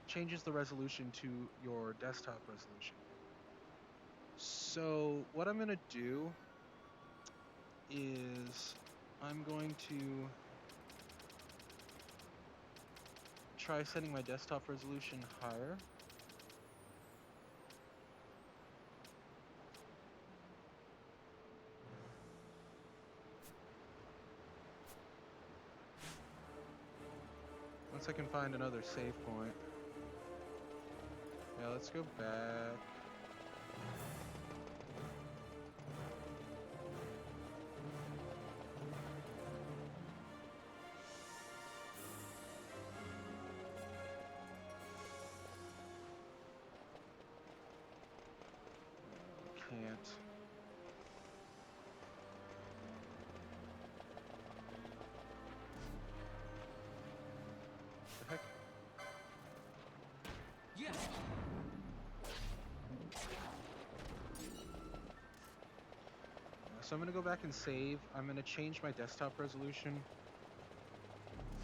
A: changes the resolution to your desktop resolution. So what I'm going to do is I'm going to try setting my desktop resolution higher. Once I can find another save point. Yeah, let's go back. Can't. The heck?
B: Yes.
A: So I'm going to go back and save. I'm going to change my desktop resolution.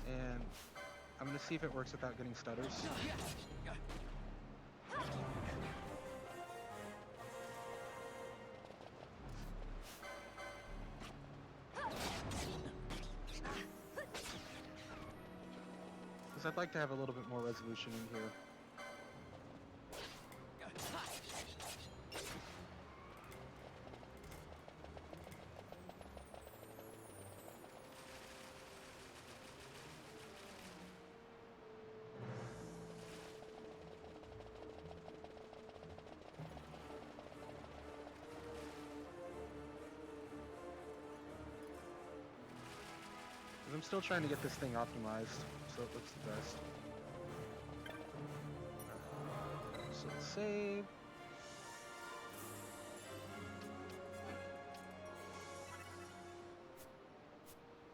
A: And I'm going to see if it works without getting stutters. Because I'd like to have a little bit more resolution in here. I'm still trying to get this thing optimized so it looks the best. let's save.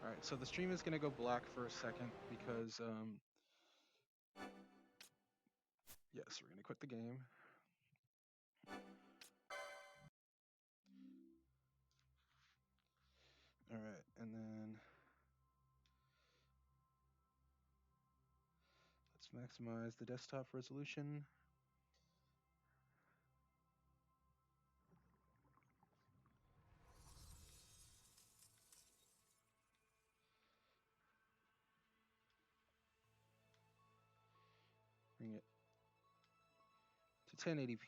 A: Alright, so the stream is going to go black for a second because, yes, we're going to quit the game. Alright, and then let's maximize the desktop resolution. Bring it to 1080p.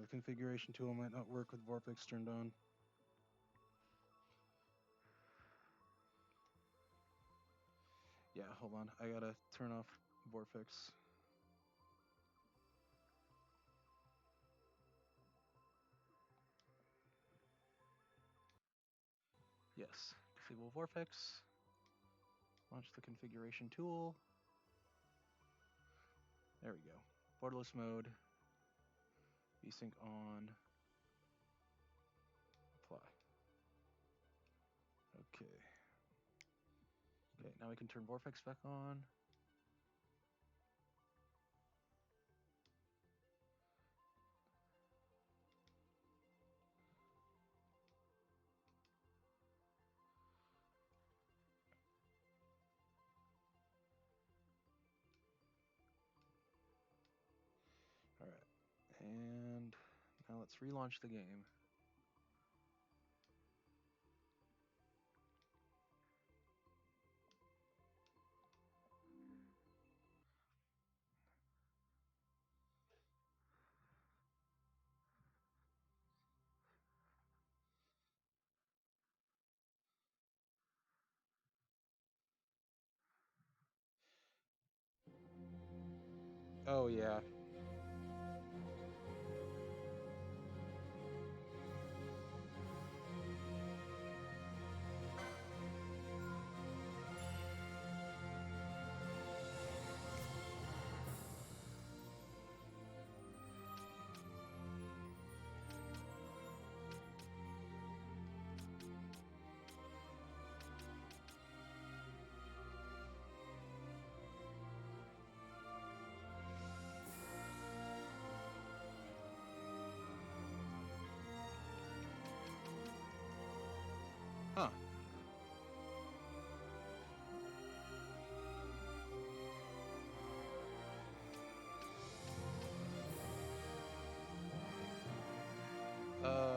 A: The configuration tool might not work with VorpX turned on. Yeah, hold on. I gotta turn off VorpX. Yes, disable VorpX. Launch the configuration tool. There we go. Borderless mode. VSync on. Apply. Okay. Okay, now we can turn VorpX back on. Alright, and now let's relaunch the game. Oh yeah. Huh. Uh...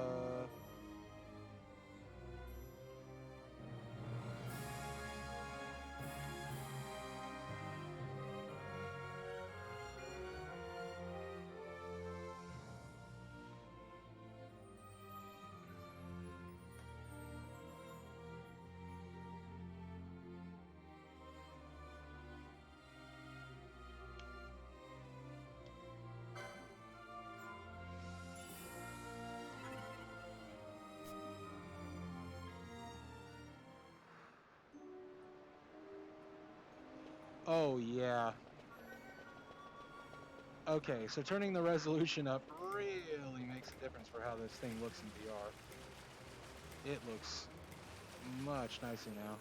A: Oh yeah. Okay, so turning the resolution up really makes a difference for how this thing looks in VR. It looks much nicer now.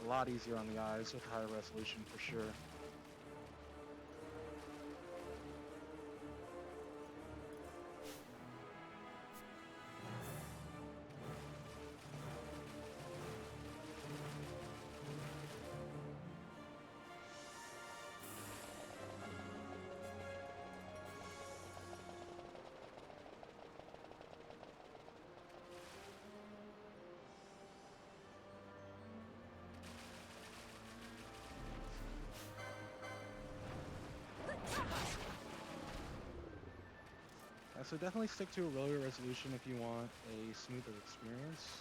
A: A lot easier on the eyes with higher resolution for sure. So definitely stick to a lower resolution if you want a smoother experience.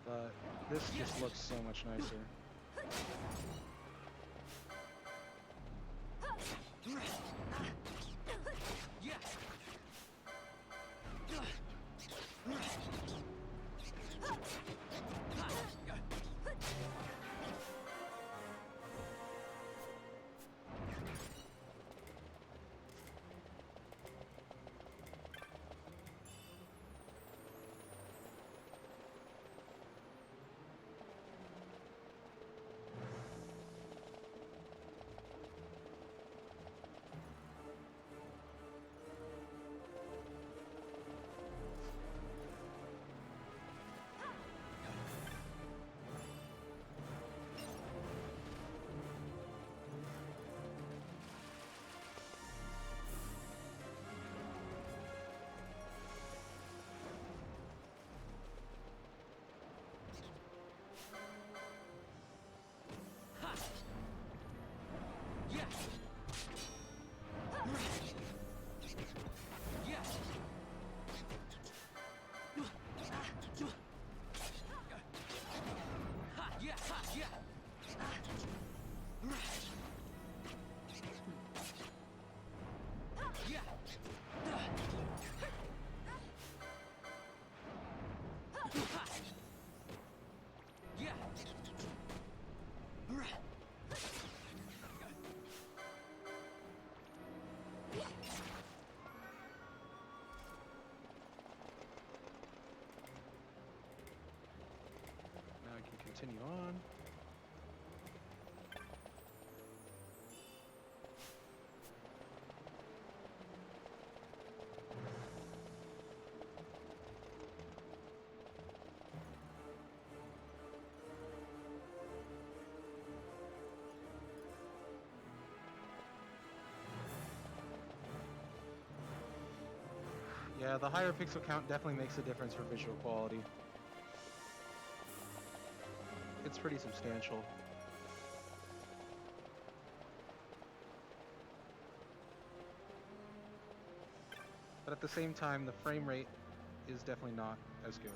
A: But this just looks so much nicer. Now I can continue on. Yeah, the higher pixel count definitely makes a difference for visual quality. It's pretty substantial. But at the same time, the frame rate is definitely not as good.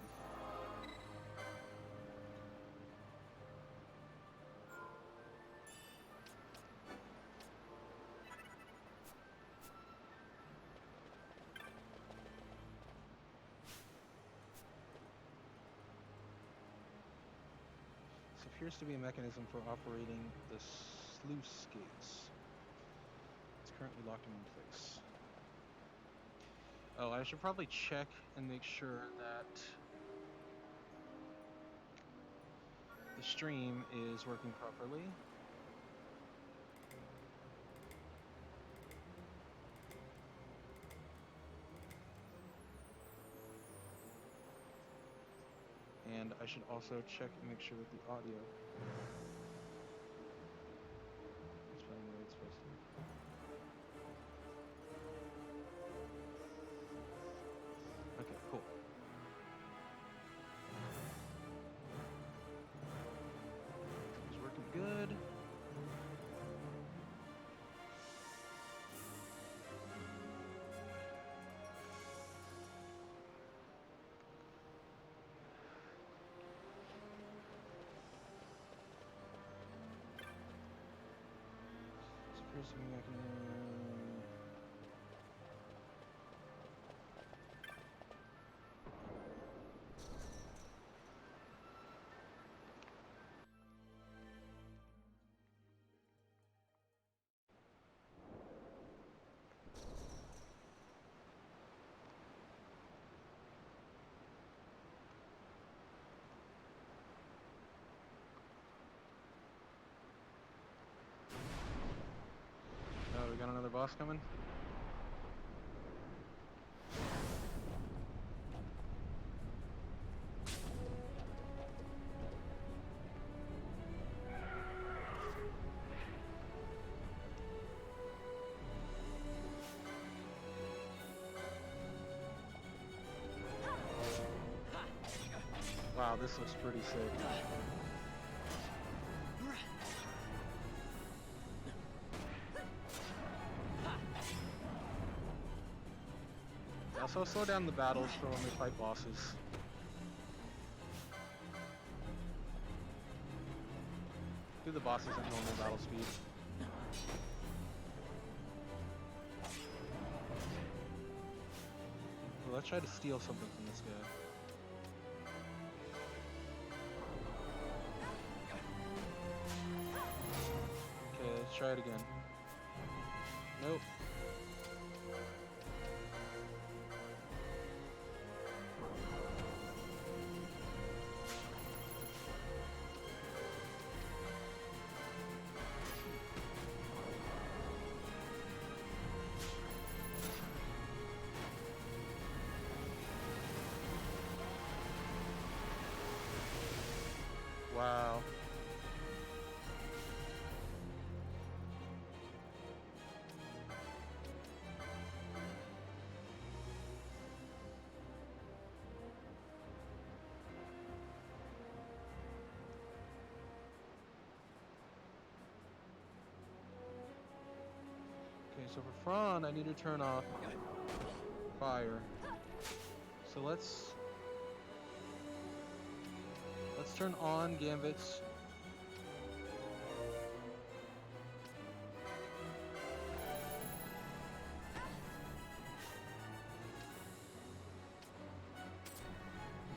A: Appears to be a mechanism for operating the sluice gates. It's currently locked in place. Oh, I should probably check and make sure that the stream is working properly. And I should also check and make sure that the audio is playing the way it's supposed to. Okay, cool. It's working good. Appears to be I can. Oh, we got another boss coming? Wow, this looks pretty sick. Also, slow down the battles for when we fight bosses. Do the bosses at normal battle speed. Well, let's try to steal something from this guy. Okay, let's try it again. Nope. Wow. Okay, so for Fran, I need to turn off fire. So let's turn on Gambit's.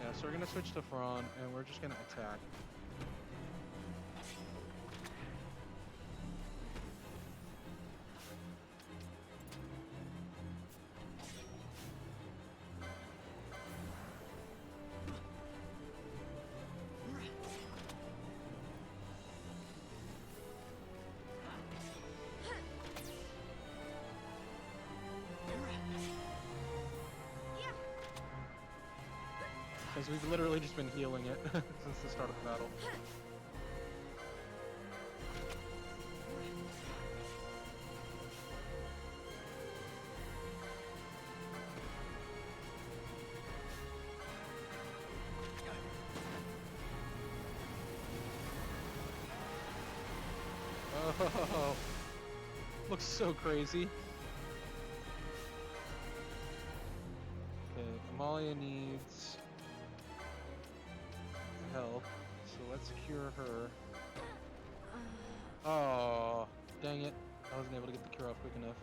A: Yeah, so we're gonna switch to Fran and we're just gonna attack. Because we've literally just been healing it since the start of the battle. Oh, looks so crazy. Okay, Amalia needs help, so let's cure her. Oh, dang it. I wasn't able to get the cure off quick enough.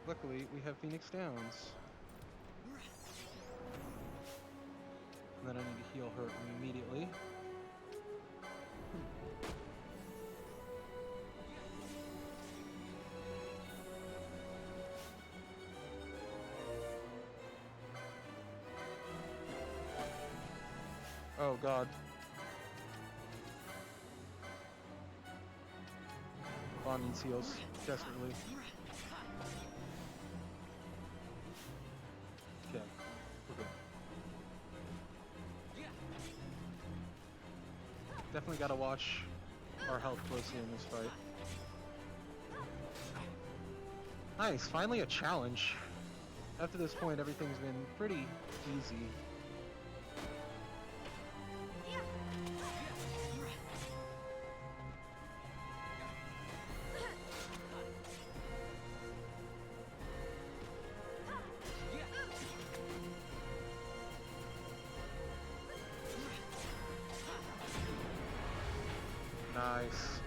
A: Luckily, we have Phoenix Downs. And then I need to heal her immediately. Oh god. Vaughn needs heals, desperately. Okay, we're good. Definitely gotta watch our health closely in this fight. Nice, finally a challenge. After this point, everything's been pretty easy. Nice.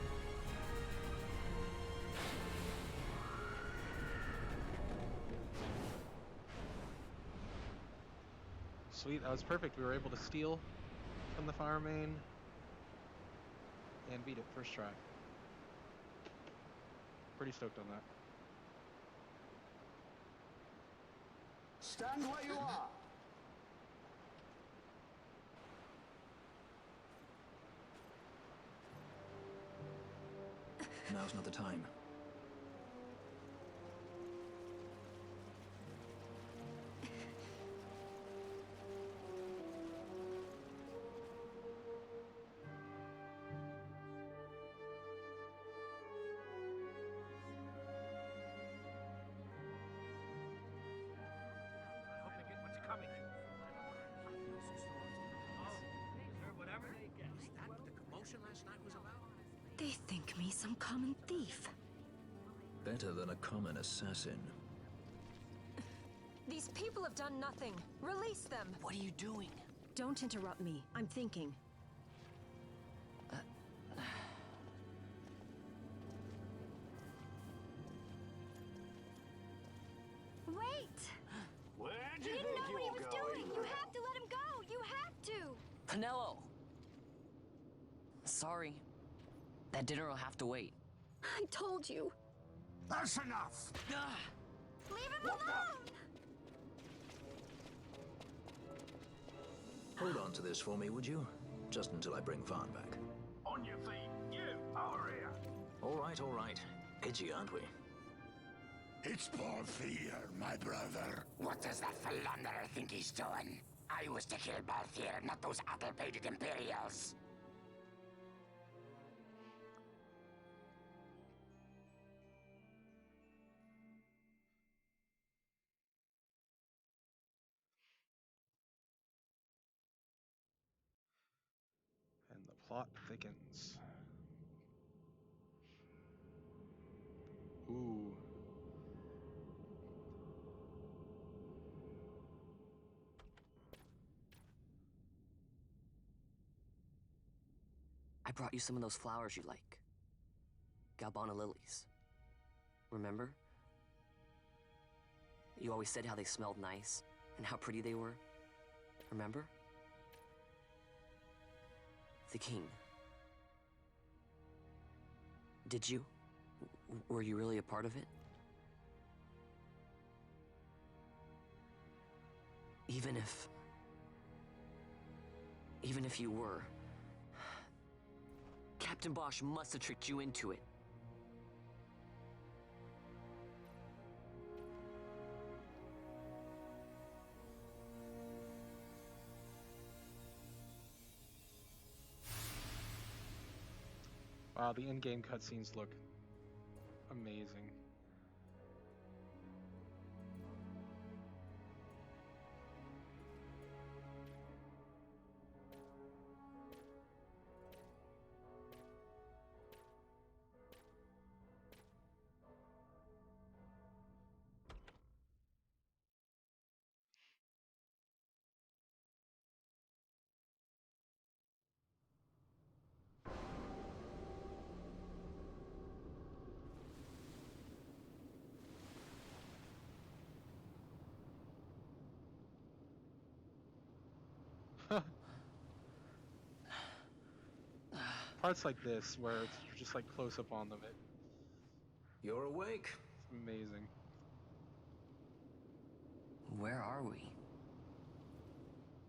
A: Sweet, that was perfect. We were able to steal from the fire main and beat it first try. Pretty stoked on that.
F: Stand where you are.
C: Now's not the time.
G: They think me some common thief.
C: Better than a common assassin.
G: These people have done nothing. Release them.
B: What are you doing?
G: Don't interrupt me. I'm thinking.
D: Wait!
F: Where'd
D: He
F: you
D: didn't
F: think
D: know
F: you
D: what he
F: were
D: was
F: going?
D: doing! You have to let him go! You have to!
B: Pinello! Sorry. That dinner will have to wait.
D: I told you.
F: That's enough!
B: Ah!
D: Leave him alone!
C: Hold on to this for me, would you? Just until I bring Vaughn back.
F: On your feet, you, over here!
C: All right. Edgy, aren't we?
H: It's Balthier, my brother.
I: What does that philanderer think he's doing? I was to kill Balthier, not those addle-pated Imperials.
A: And the plot thickens. Ooh.
B: I brought you some of those flowers you like. Galbana lilies. Remember? You always said how they smelled nice and how pretty they were. Remember? The king. Did you? Were you really a part of it? Even if you were, Captain Bosch must have tricked you into it.
A: Wow, the in-game cutscenes look amazing. Parts like this, where it's just like close up on them,
C: You're awake.
A: it's amazing.
B: Where are we?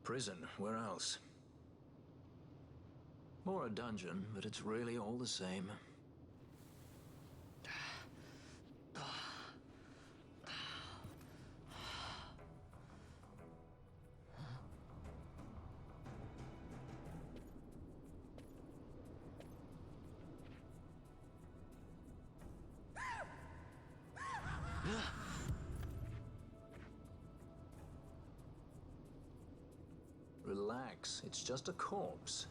C: Prison, where else? More a dungeon, but it's really all the same. Relax, it's just a corpse.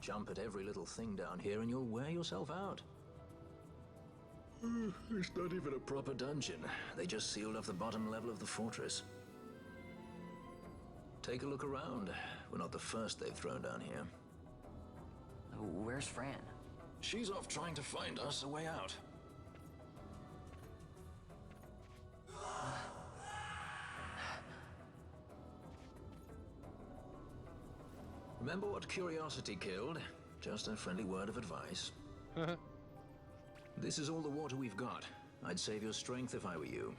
C: Jump at every little thing down here and you'll wear yourself out. It's not even a proper dungeon. They just sealed off the bottom level of the fortress. Take a look around. We're not the first they've thrown down here.
B: Where's Fran?
C: She's off trying to find us a way out. Remember what curiosity killed? Just a friendly word of advice. This is all the water we've got. I'd save your strength if I were you.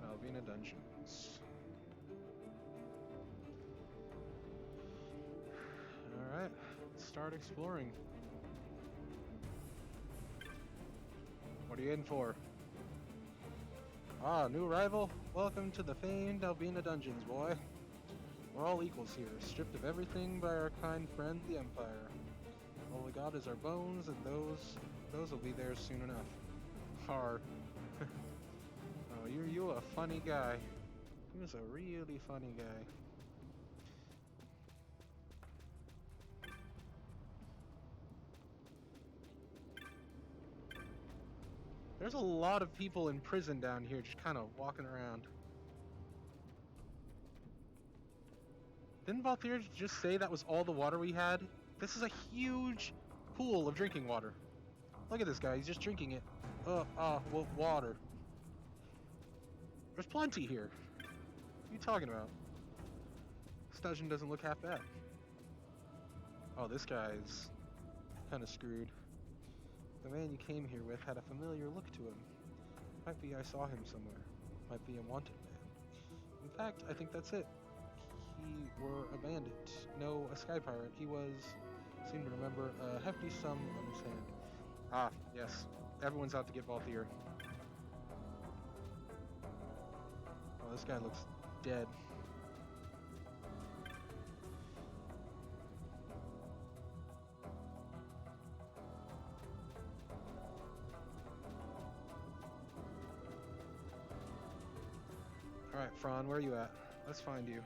A: Alvina Dungeons. Alright, let's start exploring. What are you in for? Ah, new arrival? Welcome to the famed Alvina Dungeons, boy. We're all equals here, stripped of everything by our kind friend, the Empire. All we got is our bones, and those will be there soon enough. Har. Oh, you a funny guy. He was a really funny guy. There's a lot of people in prison down here just kind of walking around. Didn't Valthier just say that was all the water we had? This is a huge pool of drinking water. Look at this guy, he's just drinking it. Water. There's plenty here. What are you talking about? This dungeon doesn't look half bad. Oh, this guy's kind of screwed. The man you came here with had a familiar look to him. Might be I saw him somewhere. Might be a wanted man. In fact, I think that's it. He were a bandit. No, a sky pirate. He seemed to remember a hefty sum on his hand. Ah, yes. Everyone's out to get Valthier. Oh, this guy looks dead. Alright, Fran, where are you at? Let's find you.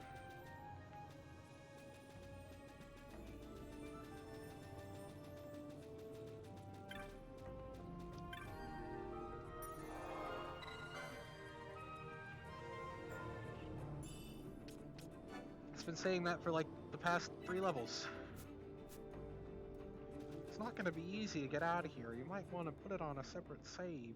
A: It's been saying that for like the past 3 levels. It's not going to be easy to get out of here. You might want to put it on a separate save.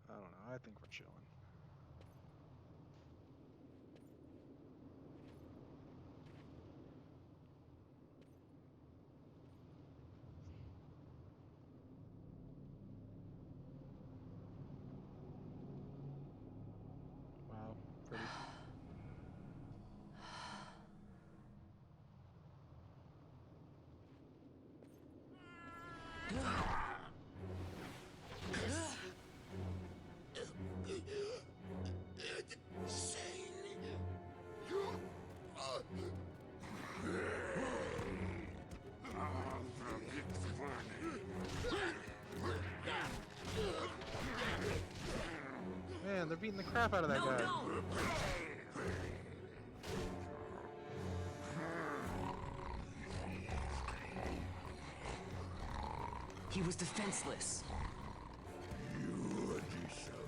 A: I don't know. I think we're chilling. Wow, pretty. Man, they're beating the crap out of that guy.
B: He was defenseless.
H: You are disabled.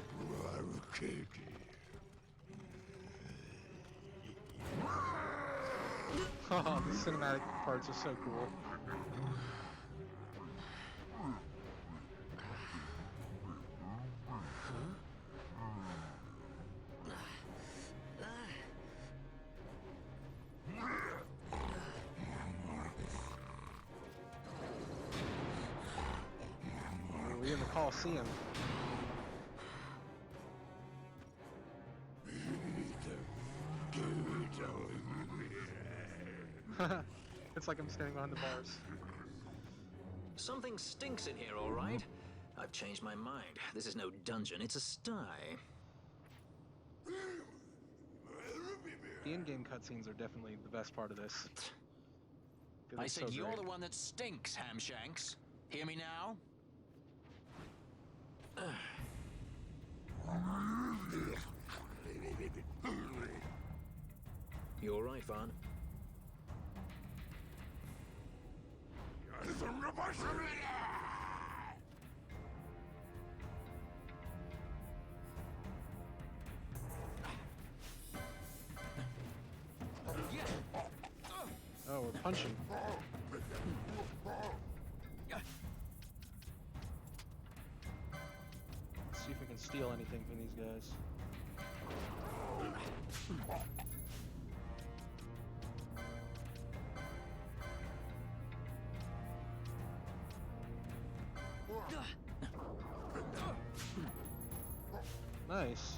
A: Oh, the cinematic parts are so cool. We're in the Coliseum. It's like I'm standing behind the bars.
C: Something stinks in here, all right? I've changed my mind. This is no dungeon, it's a sty.
A: The in-game cutscenes are definitely the best part of this.
C: I said
A: so
C: you're
A: great.
C: the one that stinks, Hamshanks. Hear me now? You all right, Vaughn?
A: Oh, we're punching. Let's see if we can steal anything from these guys. Nice.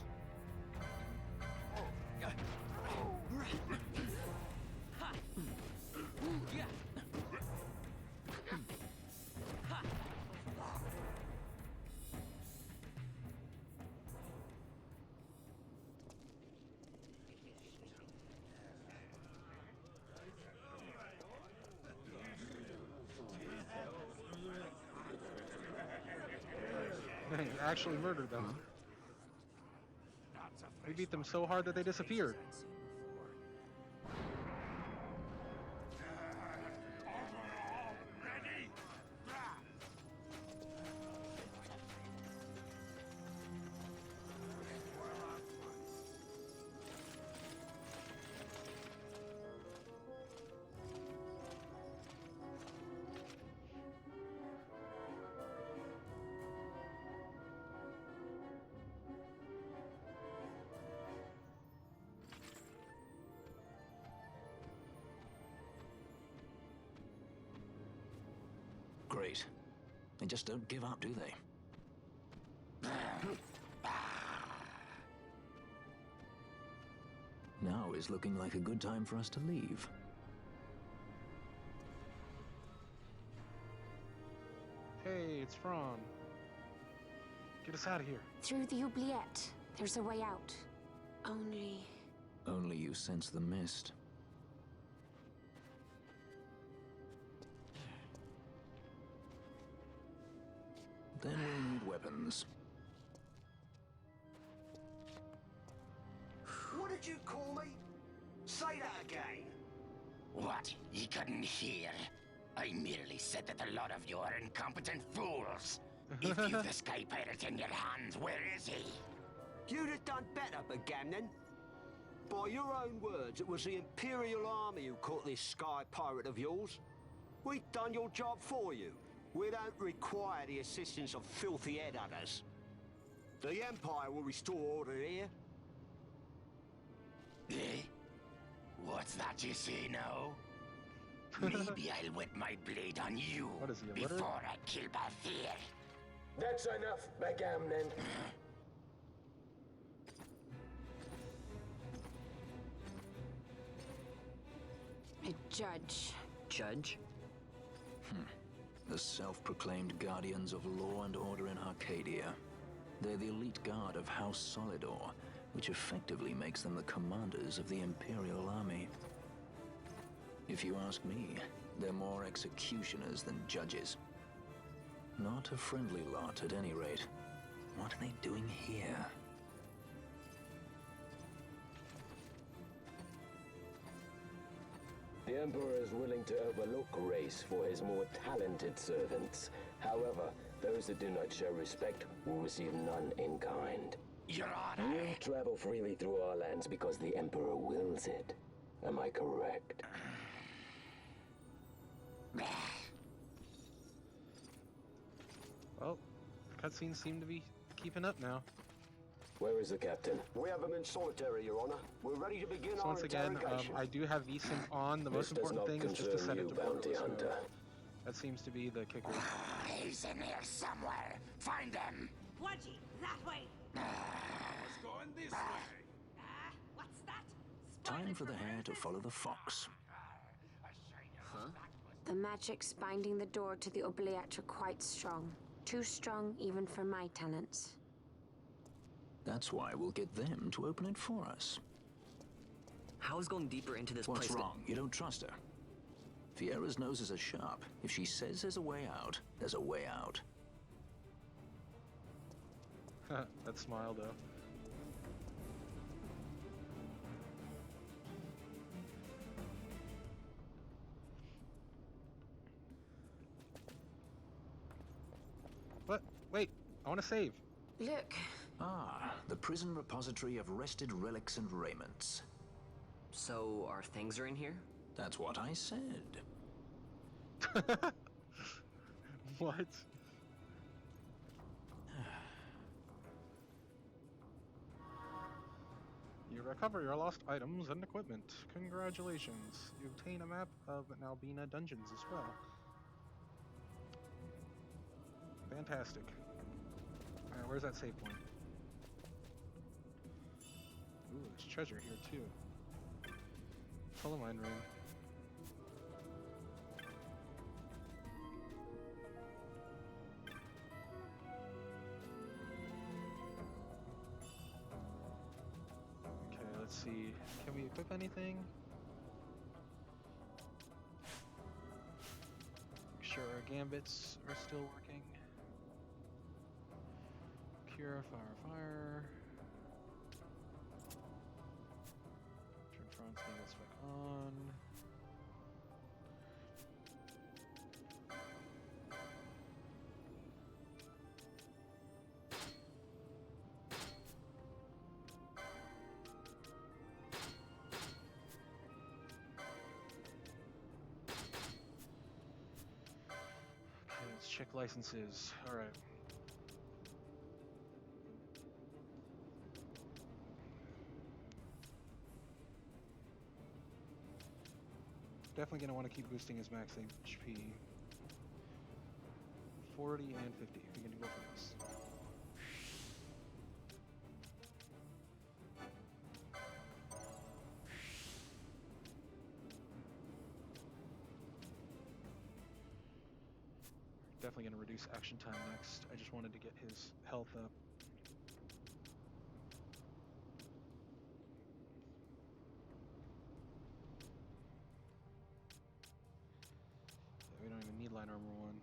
A: He actually murdered them. We beat them so hard that they disappeared.
C: Great. They just don't give up, do they? Now is looking like a good time for us to leave.
A: Hey, it's Fran. Get us out of here.
D: Through the oubliette. There's a way out. Only...
C: Only you sense the mist. Then we'll need weapons.
J: What did you call me? Say that again.
I: What? You couldn't hear? I merely said that a lot of you are incompetent fools. If you've the Sky Pirate in your hands, where is he?
J: You'd have done better, Bagamnon. By your own words, it was the Imperial Army who caught this Sky Pirate of yours. We've done your job for you. We don't require the assistance of filthy headhunters. The Empire will restore order here.
I: Eh? What's that you say now? Maybe I'll wet my blade on you
A: What is he, a literate?
I: before I kill Balthier.
K: That's enough, Bagamnon.
D: a judge.
B: Judge?
C: The self-proclaimed guardians of law and order in Arcadia. They're the elite guard of House Solidor, which effectively makes them the commanders of the Imperial Army. If you ask me, they're more executioners than judges. Not a friendly lot, at any rate. What are they doing here?
K: The Emperor is willing to overlook race for his more talented servants. However, those that do not show respect will receive none in kind.
I: Your Honor.
K: You travel freely through our lands because the Emperor wills it. Am I correct?
A: Well, cutscenes seem to be keeping up now.
K: Where is the captain?
J: We have him in solitary, Your Honor. We're ready to begin
A: So
J: our
A: once again,
J: interrogation.
A: I do have VSync on. The
K: This
A: most
K: does
A: important
K: not
A: thing is just to set
K: concern
A: it
K: you,
A: to
K: bounty
A: borderless
K: hunter.
A: mode. That seems to be the kicker.
I: He's in here somewhere. Find him.
L: Pudgy, that way.
F: It's going this way.
L: What's that?
C: Time for the hare to follow the fox.
D: The magics binding the door to the oubliette are quite strong. Too strong even for my talents.
C: That's why we'll get them to open it for us.
B: How is going deeper into this
C: What's
B: place?
C: wrong? You don't trust her? Fiera's noses are sharp. If she says there's a way out, there's a way out.
A: That smile, though. What? Wait, I want to save.
D: Look,
C: Ah, the prison repository of rested relics and raiments.
B: So, our things are in here?
C: That's what I said.
A: What? You recover your lost items and equipment. Congratulations. You obtain a map of Nalbina dungeons as well. Fantastic. Alright, where's that save point? Ooh, there's treasure here too. Hollow Mine room. Okay, let's see. Can we equip anything? Make sure our gambits are still working. Cure, fire. Turn front gambits back on. Okay, let's check licenses. Alright. Definitely gonna want to keep boosting his max HP. 40 and 50. We can do both of those. Definitely going to reduce action time next. I just wanted to get his health up. Yeah, we don't even need light armor 1.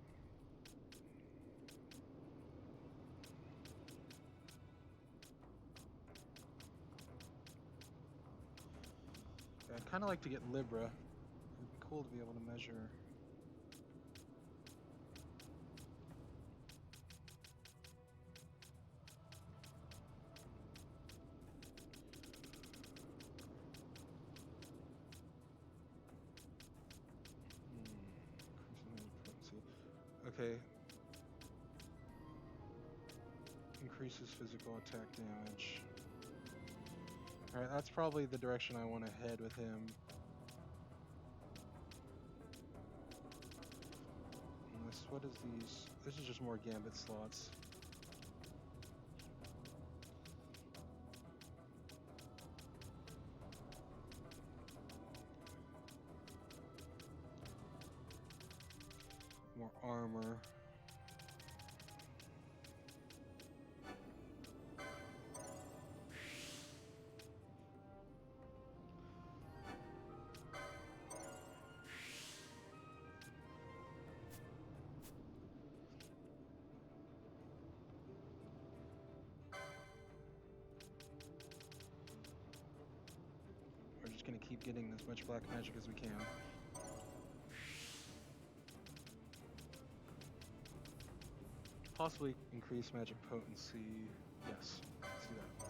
A: Yeah, I'd kind of like to get Libra. It'd be cool to be able to measure. Okay. Increases physical attack damage. Alright, that's probably the direction I want to head with him. And this, what is these? This is just more gambit slots. More armor. We're just gonna keep getting as much black magic as we can. Possibly increase magic potency. Yes, let's do that.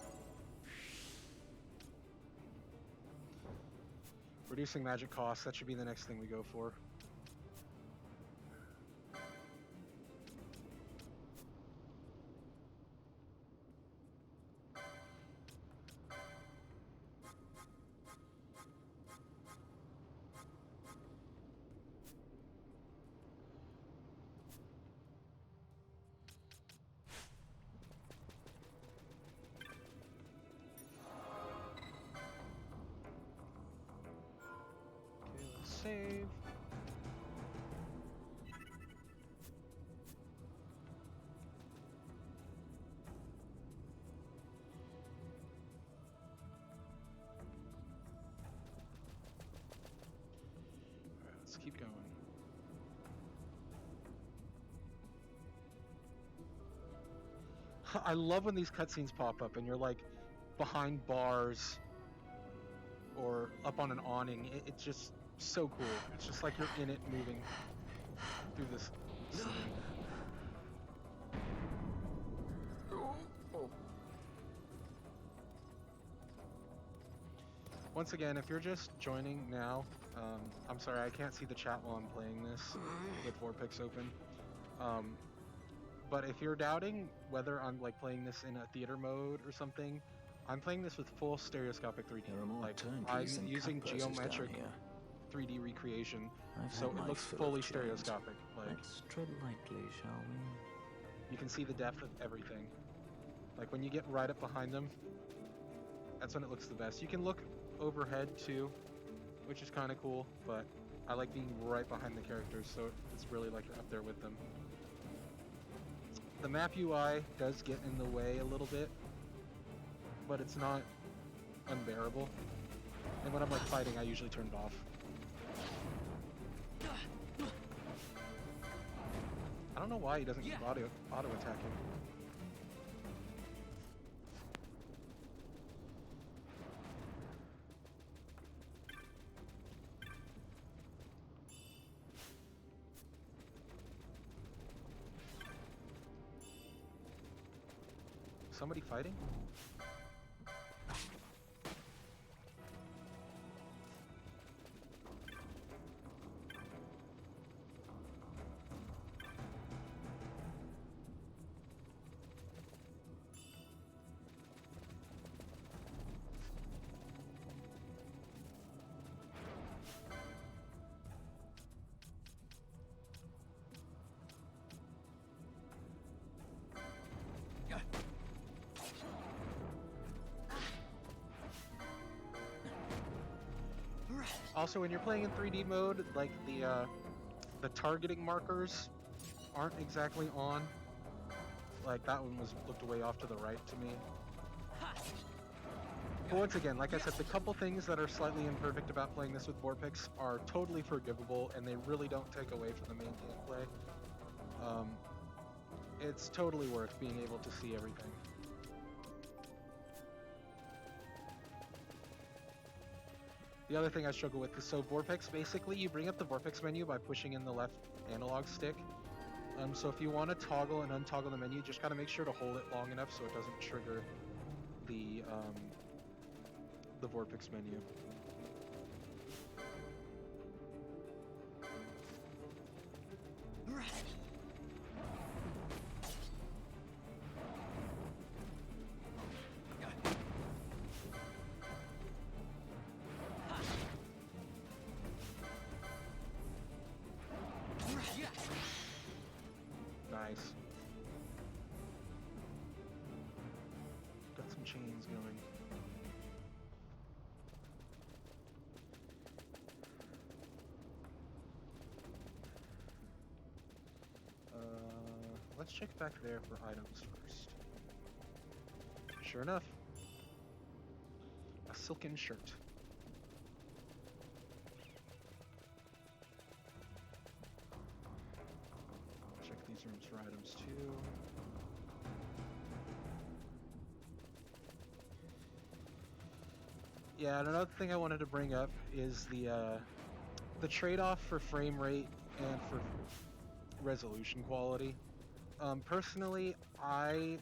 A: Reducing magic costs, that should be the next thing we go for. Save. Alright, let's keep going. I love when these cutscenes pop up and you're like behind bars or up on an awning. It's just so cool. It's just like you're in it moving through this scene. Once again, if you're just joining now, I'm sorry, I can't see the chat while I'm playing this with VorpX open. But if you're doubting whether I'm like playing this in a theater mode or something, I'm playing this with full stereoscopic 3D.
C: There are more
A: Like
C: turnkeys
A: I'm
C: than
A: using
C: cut purses down
A: geometric
C: here.
A: 3D recreation,
C: I've
A: so
C: had
A: it
C: my
A: looks
C: fill of
A: fully
C: change.
A: stereoscopic. Like
C: Let's tread lightly, shall we?
A: you can see the depth of everything. Like when you get right up behind them, that's when it looks the best. You can look overhead too, which is kind of cool, but I like being right behind the characters, so it's really like up there with them. The map UI does get in the way a little bit, but it's not unbearable. And when I'm like fighting, I usually turn it off. I don't know why he doesn't keep auto attacking. Somebody fighting? Also, when you're playing in 3D mode, like the targeting markers aren't exactly on. Like that one looked way off to the right to me. But once again, like I said, the couple things that are slightly imperfect about playing this with VorpX are totally forgivable, and they really don't take away from the main gameplay. It's totally worth being able to see everything. The other thing I struggle with is, so VorpX, basically you bring up the VorpX menu by pushing in the left analog stick. So if you want to toggle and untoggle the menu, just gotta make sure to hold it long enough so it doesn't trigger the VorpX menu. Nice. Got some chains going. Let's check back there for items first. Sure enough, a silken shirt. Check these rooms for items too. Yeah, and another thing I wanted to bring up is the trade-off for frame rate and for resolution quality. Personally, I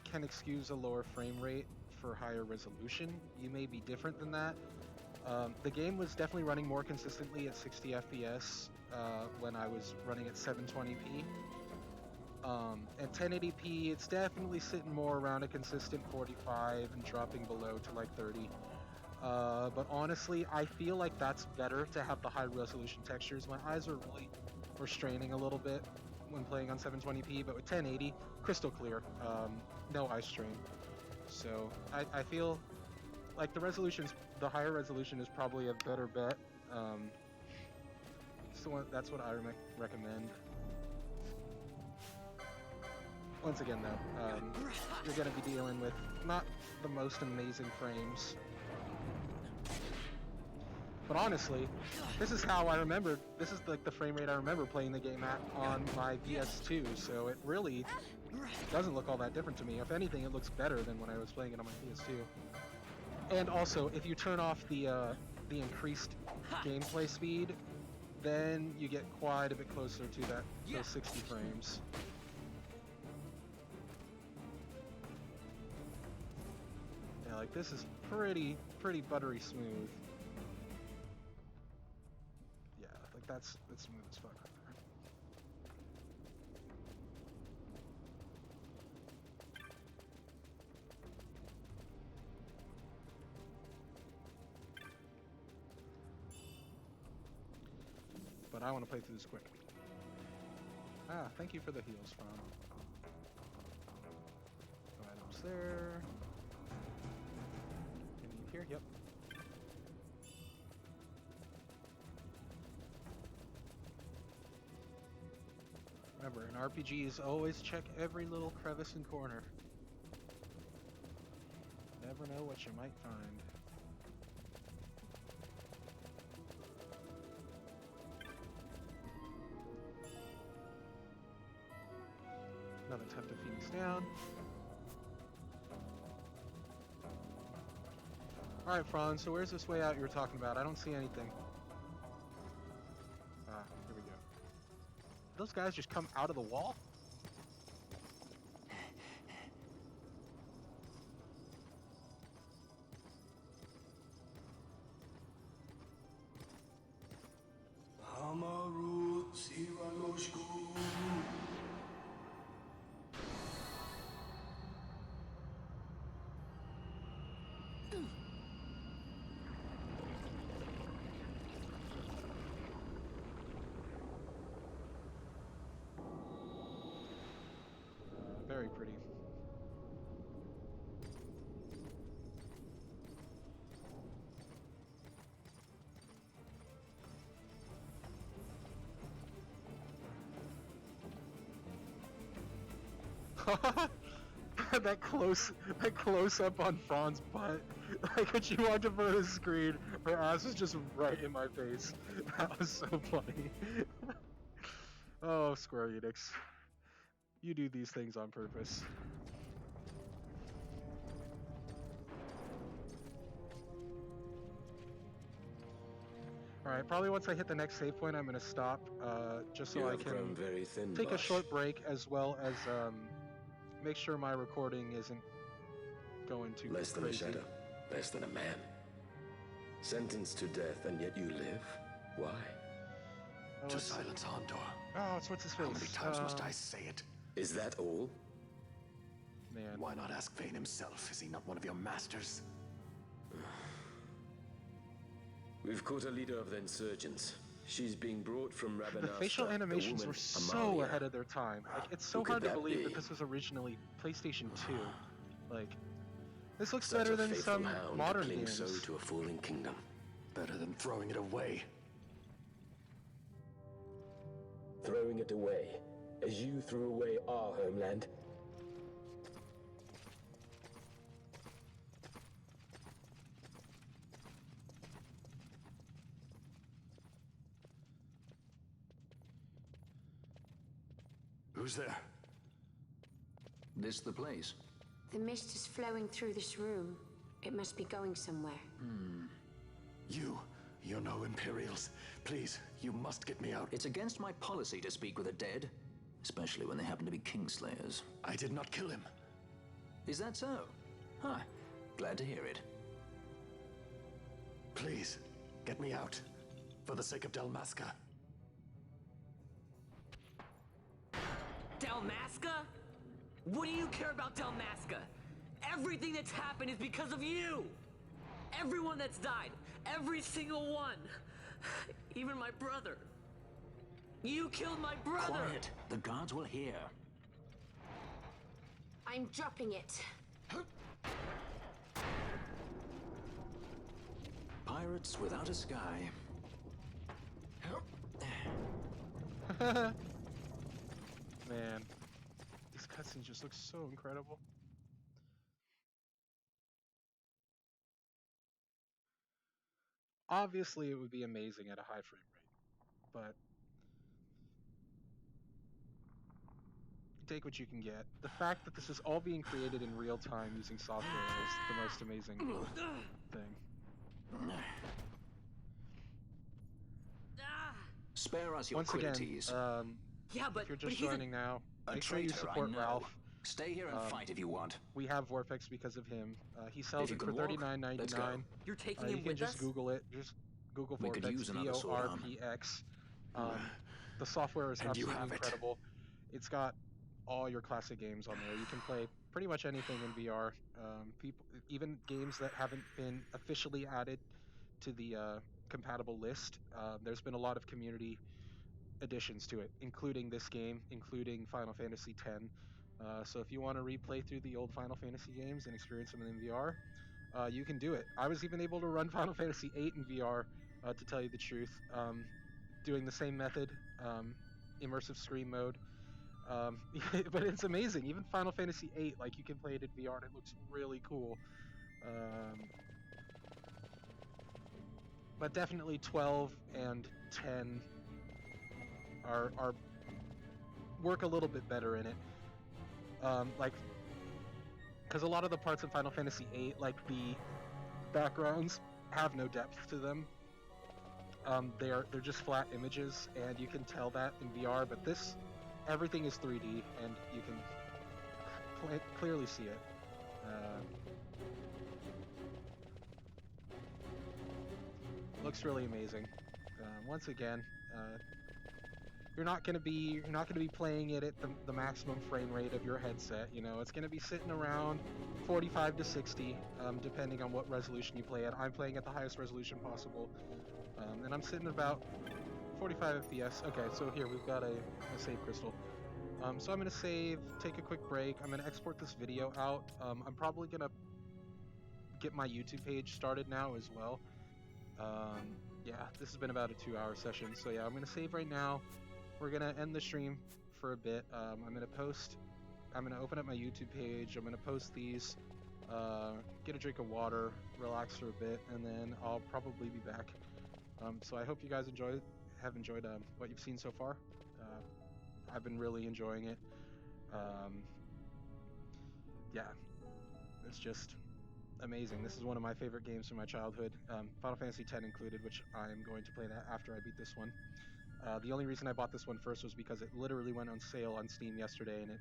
A: can excuse a lower frame rate for higher resolution. You may be different than that. The game was definitely running more consistently at 60 FPS when I was running at 720p. At 1080p, it's definitely sitting more around a consistent 45 and dropping below to like 30. But honestly, I feel like that's better to have the high resolution textures. My eyes were straining a little bit when playing on 720p, but with 1080, crystal clear, no eye strain. So I feel like the higher resolution is probably a better bet. So that's what I recommend. Once again though, you're gonna be dealing with not the most amazing frames. But honestly, this is how I remembered, this is like the frame rate I remember playing the game at on my PS2, so it really doesn't look all that different to me. If anything, it looks better than when I was playing it on my PS2. And also, if you turn off the increased gameplay speed, then you get quite a bit closer to those 60 frames. Yeah, like this is pretty buttery smooth. That's smooth as fuck right there. But I want to play through this quick. Thank you for the heals, Fran. No items there. Any here? Yep. Remember, in RPGs, always check every little crevice and corner. Never know what you might find. Another tuft of Phoenix down. Alright, Franz, so where's this way out you were talking about? I don't see anything. Here we go. Those guys just come out of the wall? Very pretty. that close up on Fran's butt. Like when she walked in front of the screen, her ass was just right in my face. That was so funny. Oh, Square Enix. You do these things on purpose. Alright, probably once I hit the next save point, I'm going to stop, just so I can
K: very thin,
A: take a
K: Bosch.
A: short break, as well as make sure my recording isn't going too
K: Less than
A: crazy.
K: a shadow, less than a man. Sentenced to death, and yet you live? Why?
A: Oh,
F: To
A: it's-
F: silence Hondor.
A: Oh, it's what's his face?
F: How many times must I say it?
K: Is that all?
A: Man.
F: Why not ask Vane himself? Is he not one of your masters?
K: We've caught a leader of the insurgents. She's being brought from Ravenasta.
A: The facial animations were so ahead of their time. Like, it's so
K: Who could
A: hard to
K: that
A: believe
K: be?
A: that this was originally PlayStation 2. Like, this looks
K: Such
A: better
K: a
A: than
K: faithful
A: some
K: hound
A: modern
K: cling
A: games.
K: so to a falling kingdom.
F: Better than throwing it away.
K: Throwing it away, as you threw away our homeland.
F: Who's there?
C: This the place?
D: The mist is flowing through this room. It must be going somewhere.
F: You're no Imperials. Please, you must get me out.
C: It's against my policy to speak with the dead, especially when they happen to be Kingslayers.
F: I did not kill him.
C: Is that so? Huh. Glad to hear it.
F: Please, get me out. For the sake of Dalmasca.
B: Dalmasca? What do you care about Dalmasca? Everything that's happened is because of you! Everyone that's died, every single one. Even my brother. You killed my brother!
C: Quiet. The guards will hear.
D: I'm dropping it.
C: Pirates without a sky.
A: Man, these cutscenes just look so incredible. Obviously, it would be amazing at a high frame rate, but take what you can get. The fact that this is all being created in real time using software is the most amazing thing.
C: Spare us your
A: Once again,
C: quiddities.
B: Yeah, but
A: if you're
B: but
A: just
B: he's
A: joining now,
C: A
A: make sure you
C: traitor, I
A: support
C: know.
A: Ralph.
C: Stay here and fight if you want.
A: We have VorpX because of him. He sells
C: If you
A: it for
C: can walk, let's go.
A: $39.99.
B: You're taking
A: You
B: him
A: can
B: with
A: just
B: us?
A: Google it. Just Google
C: We could
A: VorpX,
C: use another sword arm.
A: VorpX. The software is
F: And you
A: absolutely
F: have it.
A: incredible. It's got all your classic games on there. You can play pretty much anything in VR. Even games that haven't been officially added to the compatible list. There's been a lot of community additions to it, including this game, including Final Fantasy X. So if you want to replay through the old Final Fantasy games and experience them in VR, you can do it. I was even able to run Final Fantasy VIII in VR, to tell you the truth, doing the same method, immersive screen mode. But it's amazing. Even Final Fantasy VIII, like, you can play it in VR and it looks really cool. But definitely 12 and 10 are work a little bit better in it. Like, because a lot of the parts in Final Fantasy VIII, like the backgrounds, have no depth to them. They're just flat images, and you can tell that in VR. But this, everything is 3D, and you can clearly see it. Looks really amazing. Once again, you're not gonna be playing it at the maximum frame rate of your headset. You know, it's gonna be sitting around 45 to 60, depending on what resolution you play at. I'm playing at the highest resolution possible, and I'm sitting about 45 FPS. Okay, so here we've got a save crystal. So I'm gonna save, take a quick break. I'm gonna export this video out. I'm probably gonna get my YouTube page started now as well. Yeah, this has been about a 2-hour session, so yeah, I'm gonna save right now. We're gonna end the stream for a bit. I'm gonna post I'm gonna open up my YouTube page. I'm gonna post these, get a drink of water, relax for a bit, and then I'll probably be back. So I hope you guys have enjoyed what you've seen so far. I've been really enjoying it. Yeah, it's just amazing. This is one of my favorite games from my childhood, Final Fantasy X included, which I'm going to play that after I beat this one. The only reason I bought this one first was because it literally went on sale on Steam yesterday, and it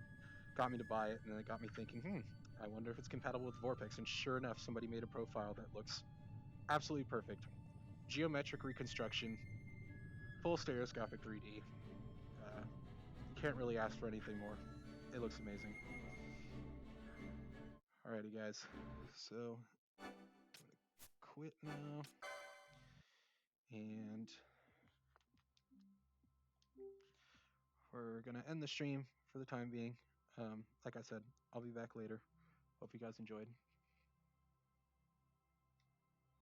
A: got me to buy it, and then it got me thinking, I wonder if it's compatible with VorpX, and sure enough, somebody made a profile that looks absolutely perfect. Geometric reconstruction, full stereoscopic 3D. Can't really ask for anything more. It looks amazing. Alrighty, guys. So, I'm gonna quit now. And we're gonna end the stream for the time being. Like I said, I'll be back later. Hope you guys enjoyed.